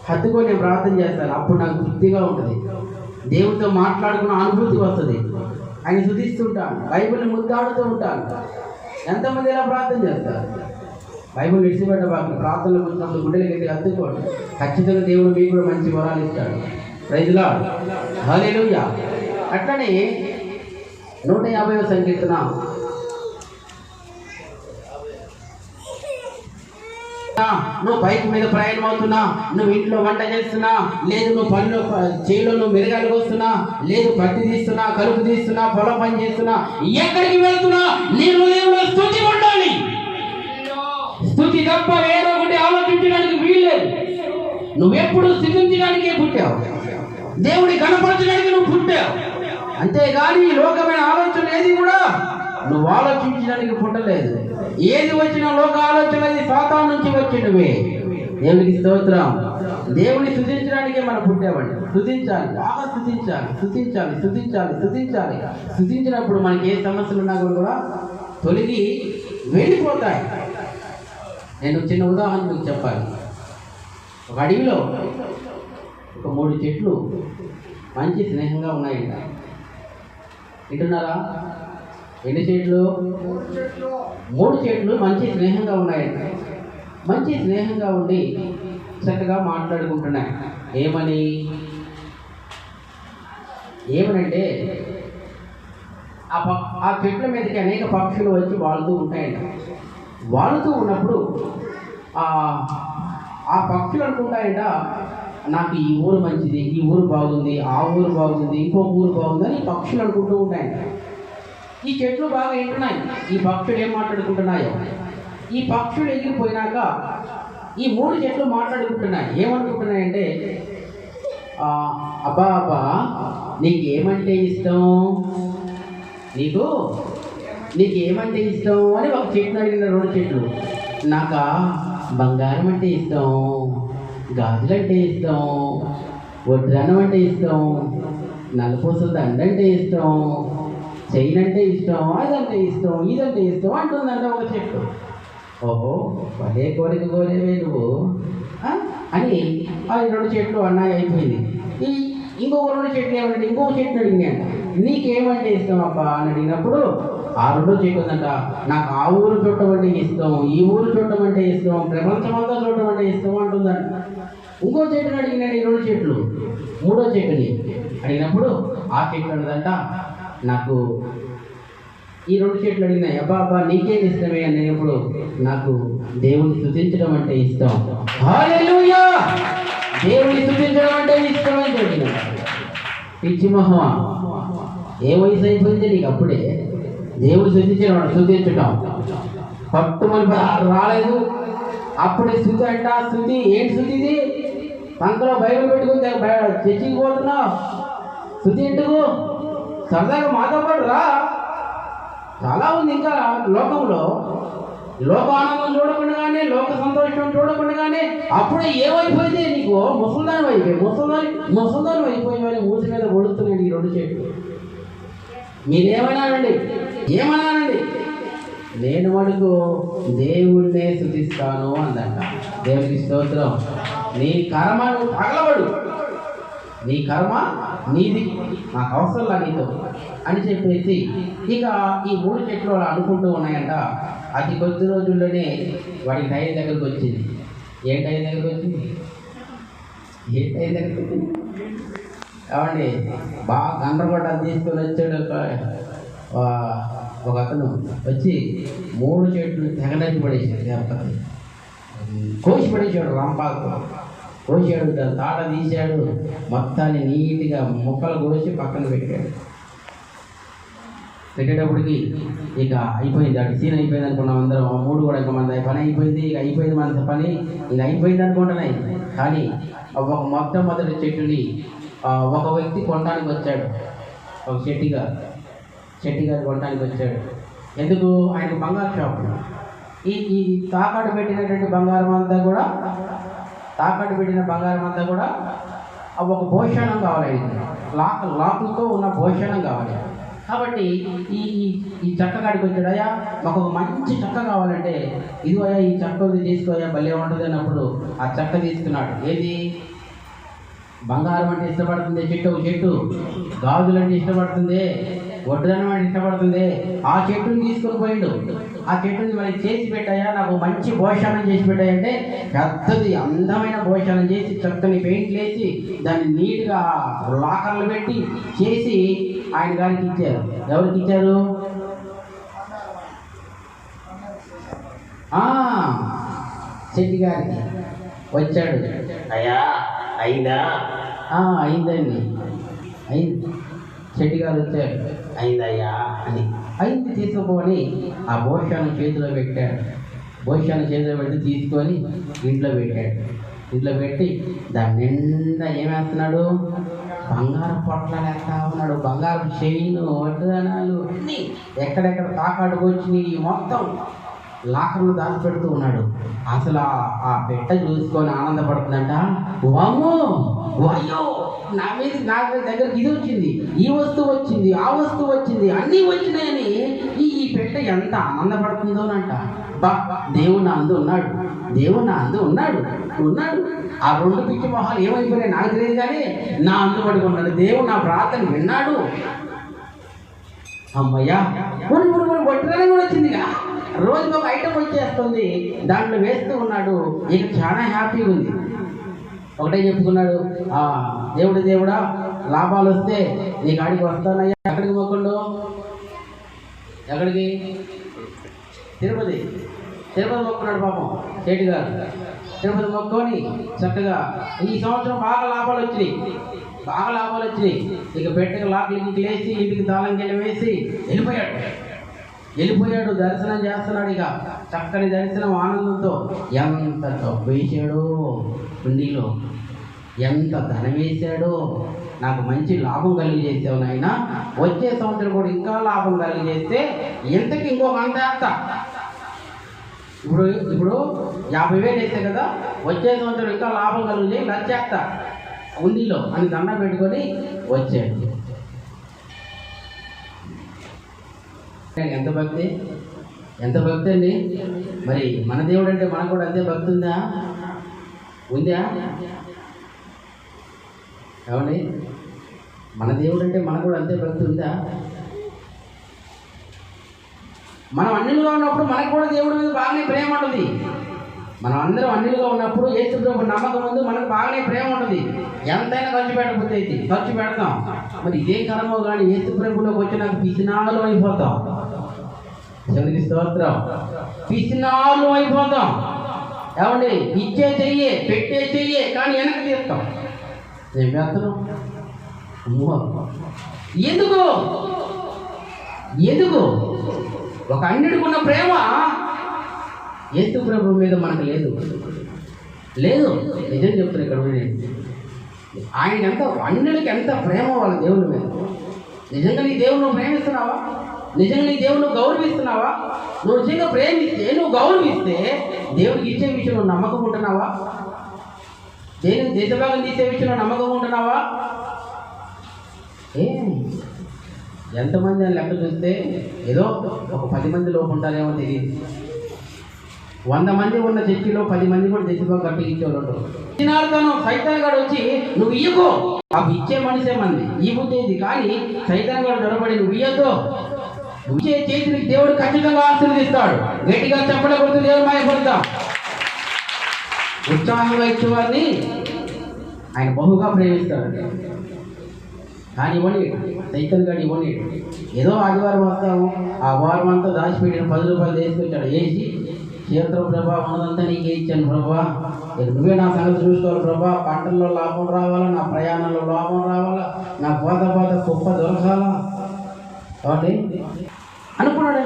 హత్తుకొని నేను ప్రార్థన చేస్తాను. అప్పుడు నాకు తృప్తిగా ఉంటుంది, దేవుడితో మాట్లాడుకున్న అనుభూతి వస్తుంది. ఆయన స్తుతిస్తుంటాను, బైబిల్ని ముద్దాడుతూ ఉంటాను. ఎంతమంది ఇలా ప్రార్థన చేస్తారు? బైబిల్ విడిచిపెట్టబాకు. ప్రార్థనలు వచ్చినప్పుడు గుండెలు గట్టి హత్తుకోండి. ఖచ్చితంగా దేవుడు మీకు కూడా మంచి వరాలు ఇస్తాడు. ప్రైజ్ లార్డ్, హల్లెలూయా. అట్లనే 150వ సంకీర్తన నువ్వు బైక్ మీద ప్రయాణం అవుతున్నా, నువ్వు ఇంట్లో వంట చేస్తున్నా, లేదు నువ్వు పనిలో చేలో నువ్వు మిరగాయలు వస్తున్నా, లేదు పత్తి తీస్తున్నా, కలుపు తీస్తున్నా, పొలం పని చేస్తున్నా, ఎక్కడికి వెళ్తున్నా నీ హృదయంలో స్తుతి ఉండాలి. స్తుతి తప్ప వేరే ఒకటి ఆలోచించడానికి వీల్లేదు. నువ్వెప్పుడు స్థుతించడానికే పుట్టావు, దేవుడి కనపరచడానికి నువ్వు పుట్టావు. అంతేగాని ఈ లోకమైన ఆలోచన ఏది కూడా నువ్వు ఆలోచించడానికి పుట్టలేదు. ఏది వచ్చినా లోక ఆలోచన అది సాతాను నుంచి వచ్చినవే. దేవునికి స్తోత్రం. దేవుని స్తుతించడానికే మనం పుట్టామండి. స్తుతించాలి, బాగా స్తుతించాలి, స్తుతించాలి, స్తుతించాలి, స్తుతించాలి. స్తుతించినప్పుడు మనకి ఏ సమస్యలు ఉన్నా కూడా తొలగి వెళ్ళిపోతాయి. నేను చిన్న ఉదాహరణ మీకు చెప్పాలి. ఒక అడవిలో ఒక 3 చెట్లు మంచి స్నేహంగా ఉన్నాయంట. వింటున్నారా? ఎన్ని చెట్లు? 3 చెట్లు మంచి స్నేహంగా ఉన్నాయంట. మంచి స్నేహంగా ఉండి చక్కగా మాట్లాడుకుంటున్నాయి. ఏమనంటే ఆ చెట్ల మీదకి అనేక పక్షులు వచ్చి వాళ్తూ ఉంటాయంట. వాళ్తూ ఉన్నప్పుడు ఆ పక్షులు అనుకుంటాయంట, నాకు ఈ ఊరు మంచిది, ఈ ఊరు బాగుంది, ఆ ఊరు బాగుంది, ఇంకో ఊరు బాగుంది అని పక్షులు అనుకుంటూ ఉంటాయంట. ఈ చెట్లు బాగా వింటున్నాయి. ఈ పక్షులు ఏం మాట్లాడుకుంటున్నాయో, ఈ పక్షులు ఎగిరిపోయినాక ఈ 3 చెట్లు మాట్లాడుకుంటున్నాయి. ఏమనుకుంటున్నాయంటే, అబ్బా నీకేమంటే ఇష్టం, నీకేమంటే ఇష్టం అని ఒక చెట్లు అడిగిన 2 చెట్లు. నాకు బంగారం అంటే ఇష్టం, గాజులు అంటే ఇష్టం, వడ్రన్నం అంటే ఇష్టం, నలుపూస దండ అంటే ఇష్టం, చైన్ అంటే ఇష్టం, అదంటే ఇష్టం, ఇదంటే ఇష్టం అంటుందంట ఒక చెట్టు. ఓహో, భలే కోరిక కోరేవే నువ్వు అని అది 2 చెట్లు అన్నాయి, అయిపోయింది. ఇంకొక 2 చెట్లు ఏమంటే ఇంకొక చెట్లు అడిగినాయంట, నీకేమంటే ఇష్టం అబ్బా అని అడిగినప్పుడు ఆ 2 చెట్లు ఉందంట, నాకు ఆ ఊరు చూడటం అంటే ఇష్టం, ఈ ఊరు చూడటం అంటే ఇష్టం, ప్రపంచమంతా చూడటం అంటే ఇష్టం అంటుందంట. ఇంకో చెట్టుని అడిగినాడు ఈ 2 చెట్లు. 3వ చెట్టుని అడిగినప్పుడు ఆ చెట్లు అన్నదంట, నాకు ఈ 2 చెట్లు అడిగినాయి, అబ్బా నీకేం ఇష్టమే అన్నప్పుడు నాకు దేవుని స్తుతించడం అంటే ఇష్టం. హల్లెలూయా! దేవుని స్తుతించడం అంటే ఇష్టం అని చెప్పినాడు. పిచ్చి మొహమా, ఏ వయసు అయిపోయింది నీకు అప్పుడే దేవుడు స్తుతించడం పట్టుమని రాలేదు. అప్పుడే స్థుతి అంట. స్థుతి ఏంటి? స్థుతి ఇది పంకలో బైబిల్ పెట్టుకుని చర్చికి పోతున్నావు. స్థుతి ఎందుకు? సరదాగా మాతో పాటు రా. చాలా ఉంది ఇంకా లోకంలో. లోక ఆనందం చూడకుండానే, లోక సంతోషం చూడకుండానే అప్పుడే ఏమైపోయింది నీకు? ముసల్దానం అయిపోయి అని మూతి మీద కొడుతున్నాడు ఈ 2 చెట్లు. మీరేమన్నానండి? ఏమన్నానండి? నేను మటుకు దేవుణ్ణే స్తుతిస్తాను అందంట. దేవునికి స్తోత్రం. నీ కర్మ నువ్వు తగలబడు, నీ కర్మ నీది, నాకు అవసరం నీతో అని చెప్పేసి ఇక ఈ 3 చెట్లు అలా అనుకుంటూ ఉన్నాయంట. అతి కొద్ది రోజుల్లోనే వాడికి టైం దగ్గరకు వచ్చింది. ఏ టైం దగ్గరకు వచ్చింది? కావండి, బాగా గండ్రగొడ్డలు తీసుకొని వచ్చాడు ఒక అతను. వచ్చి 3 చెట్లు తెగనచ్చి పడేసాడు, కోసి పడేసాడు. రంపాకు కోసాడు, తాట తీశాడు, మొత్తాన్ని నీట్గా ముక్కలు కోసి పక్కన పెట్టేటప్పటికి ఇక అయిపోయింది. అటు సీన్ అయిపోయింది అనుకున్నాం అందరం. 3 కూడా ఇక మన పని అయిపోయింది. ఇక అయిపోయింది మన పని, ఇక అయిపోయింది అనుకుంటున్నాయి. కానీ ఒక మొట్టమొదటి చెట్టుని ఒక వ్యక్తి కొనడానికి వచ్చాడు. ఒక చెట్టి గారు కొనడానికి వచ్చాడు. ఎందుకు? ఆయనకు బంగారు షాపు. ఈ తాకట్టు పెట్టినటువంటి బంగారం అంతా కూడా ఒక భూషణం కావాలి. లాకులతో ఉన్న భూషణం కావాలి. కాబట్టి ఈ చెక్క కాడికి వచ్చాడు. అయ్యా మాకు ఒక మంచి చెక్క కావాలంటే, ఇదిగో అయ్యా ఈ చెక్క తీసుకోయా భలే ఉంటుంది అన్నప్పుడు ఆ చెక్క తీసుకున్నాడు. ఏది? బంగారం అంటే ఇష్టపడుతుంది చెట్టు, గాజులు అంటే ఇష్టపడుతుంది, వడ్రన్నం అంటే ఇష్టపడుతుంది. ఆ చెట్టుని తీసుకొని పోయిండు. ఆ చెట్టుని మరి చేసి పెట్టాయా, నాకు మంచి భోషణం చేసి పెట్టాయంటే పెద్దది అందమైన భోషణం చేసి చక్కని పెయింట్లు వేసి దాన్ని నీట్గా లాకర్లు పెట్టి చేసి ఆయన గారికి ఇచ్చారు. ఎవరికి ఇచ్చారు? చెట్టి గారికి. వచ్చాడు, అయ్యా అయిందా? అయిందండి, అయింది. చెట్టి గారు వచ్చారు, అయిందయ్యా అని. అయింది తీసుకుపోని ఆ భోషాన్ని చేతిలో పెట్టాడు. భోషాన్ని చేతిలో పెట్టి తీసుకొని ఇంట్లో పెట్టాడు. ఇంట్లో పెట్టి దాని నిండా ఏమేస్తున్నాడు? బంగారు పొట్లాలు వేస్తా ఉన్నాడు, బంగారు చైను వడ్డానాలు అన్నీ ఎక్కడెక్కడ తాకాడుకు వచ్చినాయి మొత్తం లాకర్లు దాచిపెడుతూ ఉన్నాడు. అసలు ఆ పెట్ట చూసుకొని ఆనందపడుతుందంట. వామ్మో, అయ్యో, నా దగ్గరికి ఇది వచ్చింది, ఈ వస్తువు వచ్చింది, ఆ వస్తువు వచ్చింది, అన్నీ వచ్చినాయని ఈ పెట్ట ఎంత ఆనందపడుతుందోనంట. బా, దేవుడు నా అందు ఉన్నాడు, దేవుడు నా అందు ఉన్నాడు ఉన్నాడు. ఆ రెండు పిచ్చి మొహాలు ఏమైపోయినాయి నాకు తెలియదు, కానీ నా అందు పడుకున్నాడు. దేవుడు నా ప్రార్థన విన్నాడు. అమ్మయ్యా, వడ్డీ కూడా వచ్చిందిగా, రోజుకి ఒక ఐటమ్ వచ్చేస్తుంది, దాంట్లో వేస్తూ ఉన్నాడు. ఇక చాలా హ్యాపీగా ఉంది. ఒకటే చెప్పుకున్నాడు, దేవుడా లాభాలు వస్తే నీ కాడికి వస్తానయ్యా. ఎక్కడికి మొక్కండు? ఎక్కడికి? తిరుపతి మొక్కున్నాడు పాపం చేటి గారు. తిరుపతి మొక్కుని చక్కగా ఈ సంవత్సరం బాగా లాభాలు వచ్చినాయి. ఇక పెట్టక లాక్లకి లేచి ఇంటికి తాళం గిల్ల వేసి వెళ్ళిపోయాడు. దర్శనం చేస్తున్నాడు. ఇక చక్కని దర్శనం ఆనందంతో. ఎంత డబ్బు వేసాడో హుండీలో, ఎంత ధనం వేసాడో. నాకు మంచి లాభం కలిగజేసావు నాయన, వచ్చే సంవత్సరం కూడా ఇంకా లాభం కలిగజేస్తే ఇంతకి ఇంకొక అంత వేస్తా. ఇప్పుడు 50,000 వేస్తే కదా, వచ్చే సంవత్సరం ఇంకా లాభం కలిగి లచ్చేస్తా హుండీలో అని దండ పెట్టుకొని వచ్చాడు. ఎంత భక్తి అండి. మరి మన దేవుడు అంటే మనకు కూడా అంతే భక్తి ఉందా? ఏమండి, మన దేవుడు అంటే మనకు కూడా అంతే భక్తి ఉందా? మనం అన్నిలుగా ఉన్నప్పుడు మనకు కూడా దేవుడి మీద బాగానే ప్రేమ ఉంటుంది. మనం అందరం అన్నిలుగా ఉన్నప్పుడు యేసు ప్రభు నమ్మకం ముందు మనకు బాగానే ప్రేమ ఉంటుంది. ఎంతైనా ఖర్చు పెడతాం. మరి ఇదే కర్మో కానీ యేసు ప్రభులోకి వచ్చి నాకు పిసినాలు అయిపోతాం. శివునికి స్తోత్రం. పిసినాలు అయిపోతాం. ఏమండి, ఇచ్చే చెయ్యే, పెట్టే చెయ్యే, కానీ వెనక్కి తీస్తాం. ఏం చేస్తున్నాం? ఎందుకు ఒక అన్నిటికున్న ప్రేమ యేసు ప్రభు మీద మనకు లేదు. నిజం చెప్తున్నా ఇక్కడ ఆయన ఎంత అన్నిటికి ఎంత ప్రేమ వాళ్ళ దేవుని మీద. నిజంగా నీ దేవుడు నువ్వు ప్రేమిస్తున్నావా? నిజంగా నీ దేవుడు నువ్వు గౌరవిస్తున్నావా? నువ్వు నిజంగా ప్రేమిస్తే, నువ్వు గౌరవిస్తే దేవుడికి ఇచ్చే విషయంలో నమ్మకం ఉంటున్నావా? దేశభాగం తీసే విషయంలో నమ్మకం ఉంటున్నావా? ఎంతమంది అని లెక్క చూస్తే ఏదో ఒక 10 మంది లోపు ఉంటారేమో తెలియదు. 100 మంది ఉన్న చర్చిలో 10 మంది కూడా దేశభాగం కట్టించేవాళ్ళు. సైతాన్ గారు వచ్చి నువ్వు ఇయ్యకో, అవి ఇచ్చే మనిషే మంది ఈ బుద్ధేది. కానీ సైతాన్ గారు దొరబడి నువ్వు ఇయ్యద్దు, నువ్వు ఇచ్చే చేతిని దేవుడు ఖచ్చితంగా ఆశీర్వదిస్తాడు. గట్టిగా చెప్పలేకపోతే దేవుడు మాయపడతాం. ఉత్సాహంగా ఇచ్చేవారిని ఆయన బహుగా ప్రేమిస్తాడు. కానీ ఇవ్వండి, సైతాన్ గారు ఇవ్వండి. ఏదో ఆదివారం వస్తాము, ఆ వారం అంతా దాచిపెట్టిన 10 రూపాయలు తీసుకొచ్చాడు. వేసి క్షేత్రం ప్రభా ఉన్నదంతా నీకే ఇచ్చాను ప్రభా, నువ్వే నా సంగతి చూసుకోవాలి ప్రభా. పంటల్లో లాభం రావాలా, నా ప్రయాణంలో లాభం రావాలా, నా పోత కుప్ప దొరకాలా కాబట్టి అనుకున్నాడు.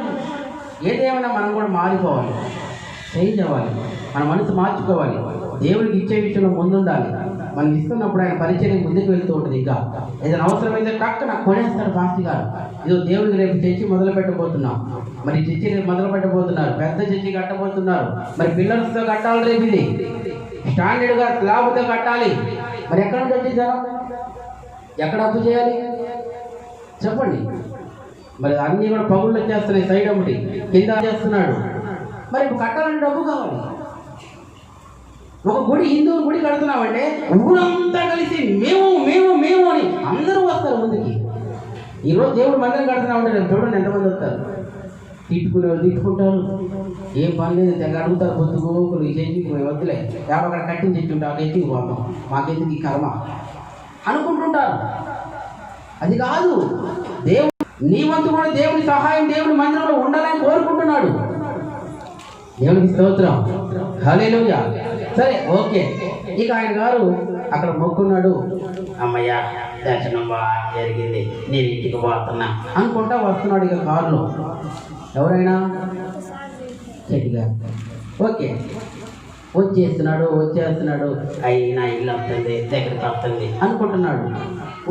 ఏదేమైనా మనం కూడా మారిపోవాలి, చేంజ్ అవ్వాలి, మన మనసు మార్చుకోవాలి. దేవుడికి ఇచ్చే విషయంలో ముందుండాలి. మనం ఇస్తున్నప్పుడు ఆయన పరిచయం ముందుకు వెళ్తూ ఉంటుంది. ఇంకా ఏదైనా అవసరమైతే టక్ నాకు కొనేస్తాడు పాస్టర్ గారు. ఇదో దేవుడికి రేపు చర్చి మొదలు పెట్టబోతున్నాం. మరి చర్చి రేపు మొదలు పెట్టబోతున్నారు, పెద్ద చర్చి కట్టబోతున్నారు. మరి పిల్లర్స్తో కట్టాలి, రేపు ఇది స్టాండర్డ్గా స్లాబ్తో కట్టాలి. మరి ఎక్కడ నుంచి వచ్చేసారు? ఎక్కడ అప్పు చేయాలి చెప్పండి? మరి అన్నీ కూడా పగుళ్ళు వచ్చేస్తున్నాయి, సైడ్ ఒకటి కింద చేస్తున్నాడు. మరి ఇప్పుడు కట్టాలంటే డబ్బు కావాలి. ఒక గుడి, హిందూ గుడి కడుతున్నామంటే ఊరంతా కలిసి మేము అని అందరూ వస్తారు ముందుకి. ఈరోజు దేవుడు మందిరం కడుతున్నామంటే రేపు చూడండి ఎంతమంది వస్తారు. తిట్టుకుంటారు, ఏం పని లేదు, తెగ అడుగుతారు. పొద్దుగోకులు ఈ చేసి వద్దులే, ఎవరు అక్కడ కట్టించి తెచ్చుంటే ఆ ఎత్తికి పోతాం, మాకెందుకు ఈ కర్మ అనుకుంటుంటారు. అది కాదు, దేవుడు నీ వంతు కూడా దేవుని సహాయం దేవుని మందిరంలో ఉండాలని కోరుకుంటున్నాడు. దేవునికి స్తోత్రం, హల్లెలూయా. సరే, ఓకే. ఇక ఆయన గారు అక్కడ మొక్కున్నాడు. అమ్మయ్య, దర్శనం బాగా జరిగింది, నేను ఇంటికి పోతున్నా అనుకుంటా వస్తున్నాడు. ఇక కారులో ఎవరైనా చెట్టిగా ఓకే. వచ్చేస్తున్నాడు అయినా ఇల్లు వస్తుంది దగ్గరికి వస్తుంది అనుకుంటున్నాడు.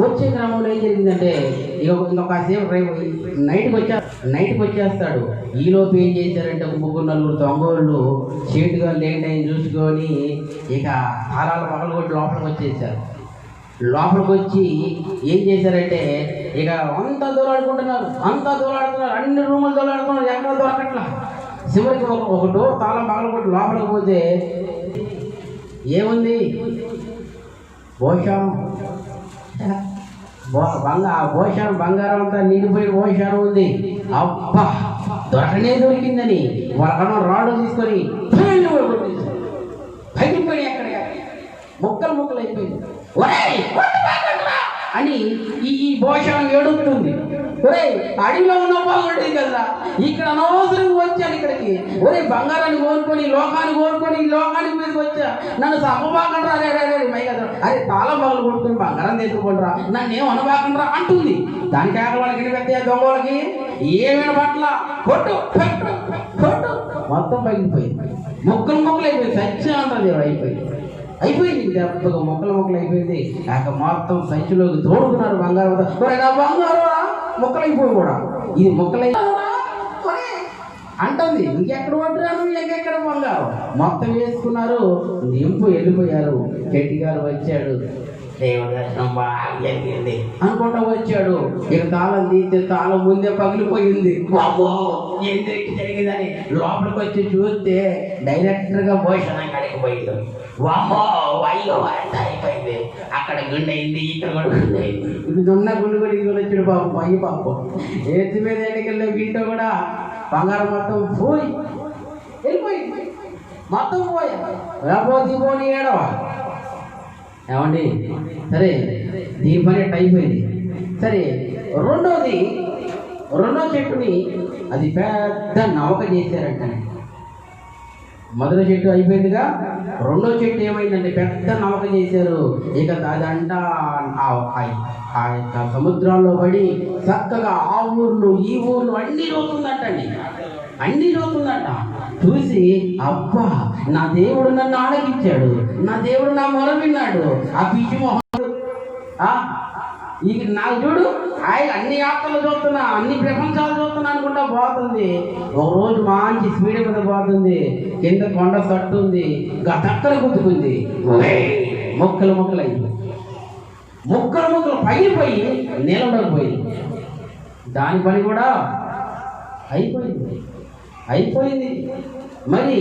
వచ్చే క్రమంలో ఏం జరిగిందంటే ఇంకొకసేపు నైట్కి వచ్చేస్తాడు. ఈలోపు ఏం చేశారంటే ఒక 3-4 దొంగోళ్ళు చేటుగా లేట్ అయింది చూసుకొని ఇక తాళాలు పగలగొట్టి లోపలికి వచ్చేసారు. లోపలికి వచ్చి ఏం చేశారంటే ఇక అంతా దోలాడుకుంటున్నారు, అన్ని రూములు దోలాడుతున్నారు, ఎక్కడ దొరకట్లా. చివరికి ఒక డోర్ తాళం పగలగొట్టి లోపలికి పోతే ఏముంది? భోషారం బంగారం అంతా నిండిపోయిన భోషారం ఉంది. అబ్బా దొరికిందని వాళ్ళకన్నా రాళ్ళు తీసుకొని పగిలిపోయి అక్కడ ముక్కలు అయిపోయింది అని ఈ భోషారం ఏడుస్తుంది. అడవిలో ఉన్న బాగుండేది కదా, ఇక్కడ అనవసరంగా వచ్చాను ఇక్కడికి. బంగారాన్ని కోరుకొని లోకానికి మీదకి వచ్చా, నన్ను చంపబాకండ్రా. అరే తాళం పగలు కొట్టుకుని బంగారం తెచ్చుకుంటారా, నన్ను ఏం అనబాకండ్రా అంటుంది. దానికి వాళ్ళకి పెద్ద దొంగలకి ఏమైనా పట్ల కొట్టు మొత్తం పగిలిపోయింది, ముక్కలు అయిపోయింది. సత్యం అంటారు అయిపోయింది దెబ్బగా మొక్కలు అయిపోయింది. మొత్తం సంచిలోకి తోడుకున్నారు బంగారం. మొక్కలైపోయి కూడా ఇది అంటుంది. ఇంకెక్కడ బంగారం మొత్తం వేసుకున్నారు, నింపు వెళ్ళిపోయారు. చెట్టి గారు వచ్చాడు, దేవుడి దర్శనం బాగా జరిగింది అనుకుంటా వచ్చాడు. ఇక తాళం తీస్తే తాళం ముందే పగిలిపోయింది. ఎందుకు జరిగిందని లోపలికి వచ్చి చూస్తే డైరెక్టర్గా భోషణం కడిగిపోయింది. అయిపోయింది. అక్కడ గుండె అయింది, ఇక్కడ కూడా గుండె అయింది. ఇది ఉన్న గుండు కూడా ఇది కూడా వచ్చాడు పాపం. ఎత్తి మీద ఎన్నికల్లో ఇంట్లో కూడా బంగారం మొత్తం వెళ్ళిపోయింది, మొత్తం పోయి ఏడవా ఏమండి. సరే దీని పని అయిపోయింది. సరే రెండో చెట్టుని అది పెద్ద నవక చేశారంట. మొదటి చెట్టు అయిపోయిందిగా, రెండో చెట్టు ఏమైందంటే పెద్ద నవక చేశారు. ఇక అదంట ఆ సముద్రాల్లో పడి చక్కగా ఆ ఊర్లు ఈ ఊర్లు అన్నీ రోతుందంట. చూసి అబ్బా నా దేవుడు నన్ను ఆలకించాడు, నా దేవుడు నా మొర విన్నాడు. ఆ పిచ్చి మొహం ఇక నాకు చూడు, అన్ని యాత్రలు చూస్తున్నా, అన్ని ప్రపంచాలు చూస్తున్నా అనుకుంటా పోతుంది. ఒక రోజు మంచి స్పీడ్ మీద పోతుంది, కింద కొండ తట్టు ఉంది, గతక్కర గుద్దుకుంది. మొక్కలు పగిలిపోయి నీళ్ళలోకి పోయింది. దాని పని కూడా అయిపోయింది. మరి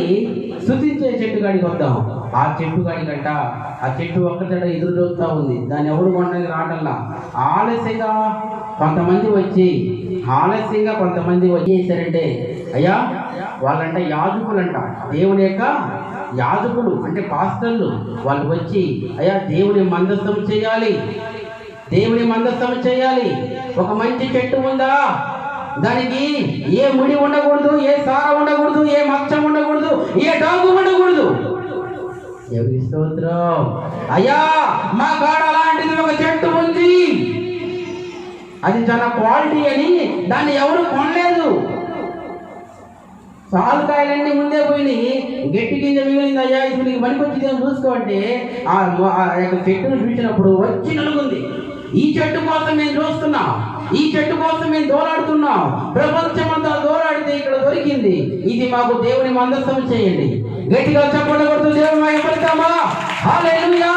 స్తుతించే చెట్టు కాడికి వద్దాం. ఆ చెట్టు కాడికంట ఆ చెట్టు ఒక్కతడ ఎదురు చూస్తూ ఉంది. దాన్ని ఎవరు కొనడానికి రావటల్లా. ఆలస్యంగా కొంతమంది వచ్చి చేశారంటే అయ్యా వాళ్ళంట యాజకులంట, దేవుని యొక్క యాజకులు అంటే పాస్టర్లు. వాళ్ళు వచ్చి అయ్యా దేవుని మందస్థం చేయాలి, ఒక మంచి చెట్టు ఉందా, దానికి ఏ ముడి ఉండకూడదు, ఏ సార ఉండకూడదు, ఏ మచ్చం ఉండకూడదు, ఏ డాగు ఉండకూడదు. ఎవరి స్తోత్రం. అయ్యా మా కాడ అలాంటిది ఒక చెట్టు ఉంది, అది చాలా క్వాలిటీ అని దాన్ని ఎవరు కొనలేదు. సాలుకాయలన్నీ ముందే పోయినాయి, గట్టి గింజ మిగిలింది. అయ్యా ఇది నీకు పనికొచ్చింది చూసుకోండి. ఆ యొక్క చెట్టును చూసినప్పుడు వచ్చి నలుగుంది. ఈ చెట్టు కోసం మేము చూస్తున్నాం, ఈ చెట్టు కోసం మేము దోలాడుతున్నాం, ప్రపంచమంతా దోలాడితే ఇక్కడ దొరికింది. ఇది మాకు దేవుని మందస్థం చేయండి. గట్టిగా చెప్పండి, కొడుతూ దేవుని మహిమపడతామా? హల్లెలూయా.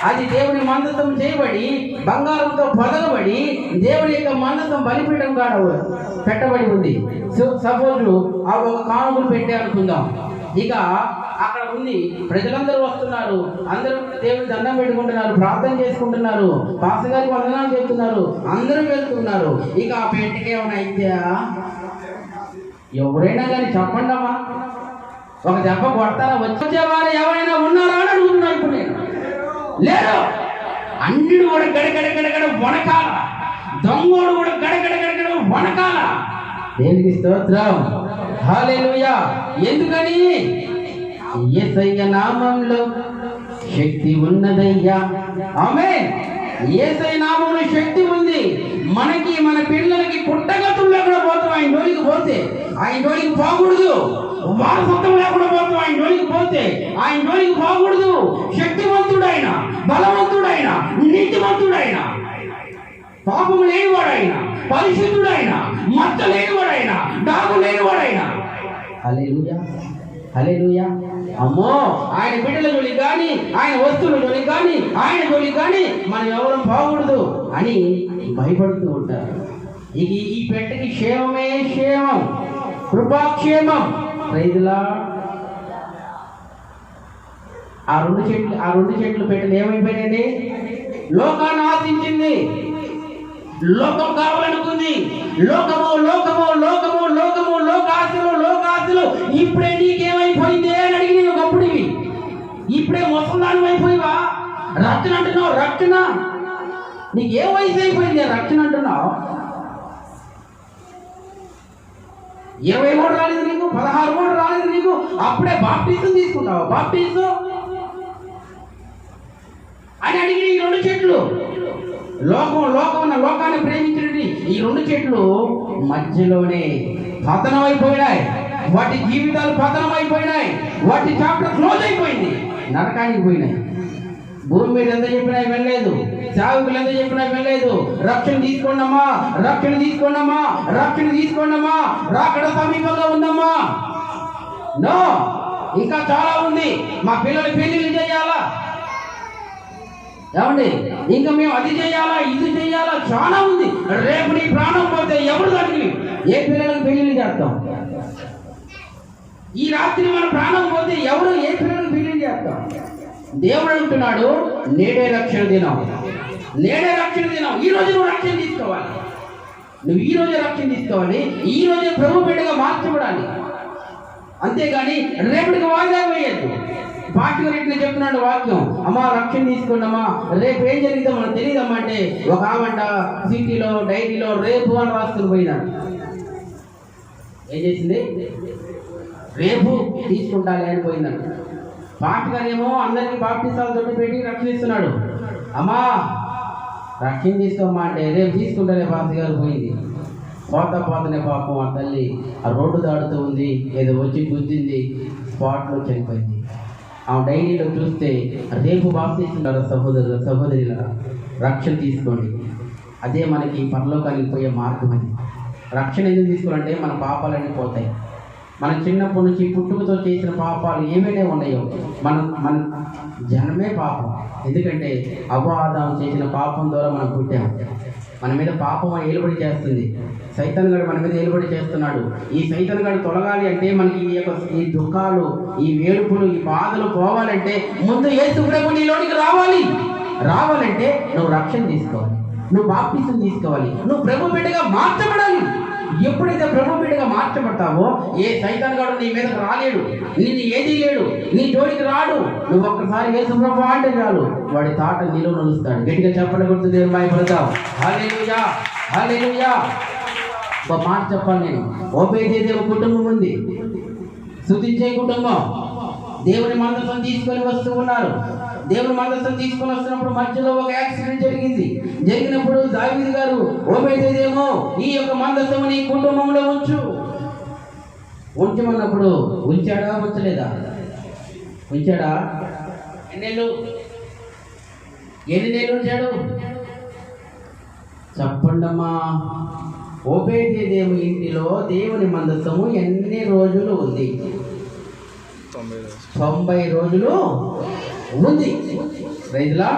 అది దేవుని మందస్థం చేయబడి బంగారంతో పొదగబడి దేవుని యొక్క మందస్థం బలిపీఠం కాడ పెట్టబడి ఉంది. సపోజ్ ఆ ఒక కానుకలు పెట్టే అనుకుందాం. ఇక అక్కడ ఉంది, ప్రజలందరూ వస్తున్నారు, అందరూ దేవుని దండం పెట్టుకుంటున్నారు, ప్రార్థన చేసుకుంటున్నారు, పాస్టర్ గారికి వందనాలు చెప్తున్నారు, అందరూ వెళ్తున్నారు. ఇక ఆ పెట్టికి ఏమైనా అయితే ఎవరైనా కానీ చెప్పండమ్మా, ఒక దెబ్బ కొడతారా? వచ్చేవారు ఎవరైనా ఉన్నారా అని అడుగుతున్నా. ఇప్పుడు నేను లేదు, అన్నిడు కూడా గడగడ వనకాల, దొంగోడు కూడా గడగడ వనకాల. దేవునికి స్తోత్రం. హల్లెలూయా. ఎందుకని? యేసయ్య నామంలో శక్తి ఉన్నదయ్యా. ఆమేన్. యేసయ్య నామములో శక్తి ఉంది. మనకి మన పిల్లలకి పుట్టగతులు లేకుండా పోతాం. ఆయన జోలికి పోతే ఆయన జోలికి పోకూడదు. వారసత్వం లేకుండా పోతాం. ఆయన జోలికి పోతే ఆయన జోలికి పోకూడదు. శక్తివంతుడైన, బలవంతుడైన, నీతివంతుడైన, పాపం లేనివాడైన, పరిశుద్ధుడైన, మచ్చ లేనివాడైన, డాగు లేనివాడైన. హల్లెలూయా, హల్లెలూయా. అమ్మో, ఆయన బిడ్డల జోలికి కానీ, ఆయన వస్తువుల జోలికి కానీ, ఆయన జోలికి కానీ మనం ఎవరం పోకూడదు అని భయపడుతూ ఉంటారు. ఇక ఈ పెట్టకి క్షేమమే క్షేమం, కృపాక్షేమం. రైతులా ఆ రెండు చెట్లు పెట్టలు ఏమైపోయినాయండి? లోకాన్ని ఆశించింది, లోకం కావాలనుకుంది. లోకము లోకము లోకము లోకము లోకాశలు లోకాశలు. ఇప్పుడే నీకేమైపోయింది అని అడిగి నేను ఒకప్పుడివి. ఇప్పుడే ముసలాన్ని అయిపోయివా? రక్షణ అంటున్నావు. రక్షణ నీకేం వయసు అయిపోయింది? రక్షణ అంటున్నావు. 23 రాలేదు నీకు, 16 రాలేదు నీకు, అప్పుడే బాప్టిజం తీసుకుంటావు. బాప్టిజం అని అడిగి ఈ రెండు చెట్లు లోకాన్ని ప్రేమించినది ఈ రెండు చెట్లు మధ్యలోనే పతనమైపోయినాయి. వాటి జీవితాలు పతనమైపోయినాయి. వాటి చాప్టర్ క్లోజ్ అయిపోయింది, నరకానికి పోయినాయి. భూమి మీద ఎంత చెప్పినా వెళ్ళలేదు, సేవకులు ఎంత చెప్పినా వెళ్ళలేదు. రక్షణ తీసుకోండమ్మా, రక్షణ తీసుకోండమ్మా, రక్షణ తీసుకోండమ్మా, రాకడ సమీపంగా ఉందమ్మా. నో, ఇంకా చాలా ఉంది. మా పిల్లలు పెళ్లిళ్ళు చేయాలా, ఏమండి, ఇంకా మేము అది చేయాలా, ఇది చేయాలా, చాలా ఉంది. రేపు నీ ప్రాణం పోతే ఎవరు దానికి ఏ పిల్లలకు పెళ్లిళ్ళు చేస్తాం? ఈ రాత్రి మన ప్రాణం పోతే ఎవరు ఏ పిల్లలకు పెళ్లిళ్ళు చేస్తాం? దేవుడు అంటున్నాడు, నేడే రక్షణ దినం, నేడే రక్షణ దినం. ఈ రోజు నువ్వు రక్షణ తీసుకోవాలి. నువ్వు ఈ రోజే రక్షణ తీసుకోవాలి. ఈ రోజే ప్రభు బిడ్డగా మార్చబడాలి. అంతేగాని రేపటికి వాయిదా వేయద్దు. పార్టీ రెడ్డిని చెప్తున్నాడు వాక్యం, అమ్మా రక్షణ తీసుకోండమ్మా, రేపు ఏం జరిగితే మనకు తెలియదమ్మా అంటే ఒక ఆమంట సిటీలో డైరీలో రేపు అని రాసుకుని పోయినాడు. ఏం చేసింది? రేపు తీసుకుంటాలి అని పోయిందంట. పార్టీ గారేమో అందరికీ బాప్టిసాలు తోటి పెట్టి రక్షణిస్తున్నాడు. అమ్మా రక్షణ తీసుకోమ్మా అంటే రేపు తీసుకుంటానే పార్టీ గారు పోయింది. పోతనే పాపం ఆ తల్లి ఆ రోడ్డు దాడుతూ ఉంది, ఏదో వచ్చి గుద్దింది, స్పాట్లో చనిపోయింది. ఆ డైరీలో చూస్తే రేపు బాప్తిస్తున్నారు. సహోదరుల రక్షణ తీసుకోండి. అదే మనకి పరలోకానికి పోయే మార్గం. అది రక్షణ ఎందుకు తీసుకోవాలంటే మన పాపాలన్నీ పోతాయి. మన చిన్నప్పటి నుంచి పుట్టుకతో చేసిన పాపాలు ఏమైనా ఉన్నాయో మన జన్మే పాపం. ఎందుకంటే అవ్వ ఆదాము చేసిన పాపం ద్వారా మనం పుట్టాము. మన మీద పాపం ఏలుబడి చేస్తుంది. సైతాన్ గారు మన మీద ఏలుబడి చేస్తున్నాడు. ఈ సైతాన్ గారు తొలగాలి అంటే మనకి ఈ దుఃఖాలు, ఈ వేడుపులు, ఈ బాధలు పోవాలంటే ముందు యేసు ప్రభు నీలోనికి రావాలంటే నువ్వు రక్షణ తీసుకోవాలి, నువ్వు బాప్తిసం తీసుకోవాలి, నువ్వు ప్రభు బిడ్డగా మార్చబడాలి. ఎప్పుడైతే ప్రభు బిడ్డగా మార్చబడతావో ఏ సైతాన్ గాడు నీ మీదకు రాలేడు, నిన్ను ఏది లేడు, నీ జోడికి రాడు. నువ్వు ఒక్కసారి యేసు ప్రభు అంటే చాలు వాడి తాట నిలువ నిలుస్తాడు. గట్టిగా చెప్పండి, గుర్తు దేవుని భయపడతావు. హల్లెలూయా, హల్లెలూయా. ఒక మాట చెప్పాలి నేను. ఓబేదేదేవ కుటుంబం ఉంది, స్తుతించే కుటుంబం. దేవుని మందసం తీసుకొని వస్తూ ఉన్నారు. దేవుని మందసం తీసుకొని వస్తున్నప్పుడు మధ్యలో ఒక యాక్సిడెంట్ జరిగినప్పుడు దావీదు గారు ఓబేదేదేమో ఈ యొక్క మందసం నీ కుటుంబంలో ఉంచమన్నప్పుడు ఉంచాడా, ఉంచలేదా? ఉంచాడా? ఎన్ని నెలలు ఉంచాడు చెప్పండమ్మా. ఓబేదేదేము ఇంటిలో దేవుని మందసము ఎన్ని రోజులు ఉంది? 90 రోజులు ఉంది. రైతులా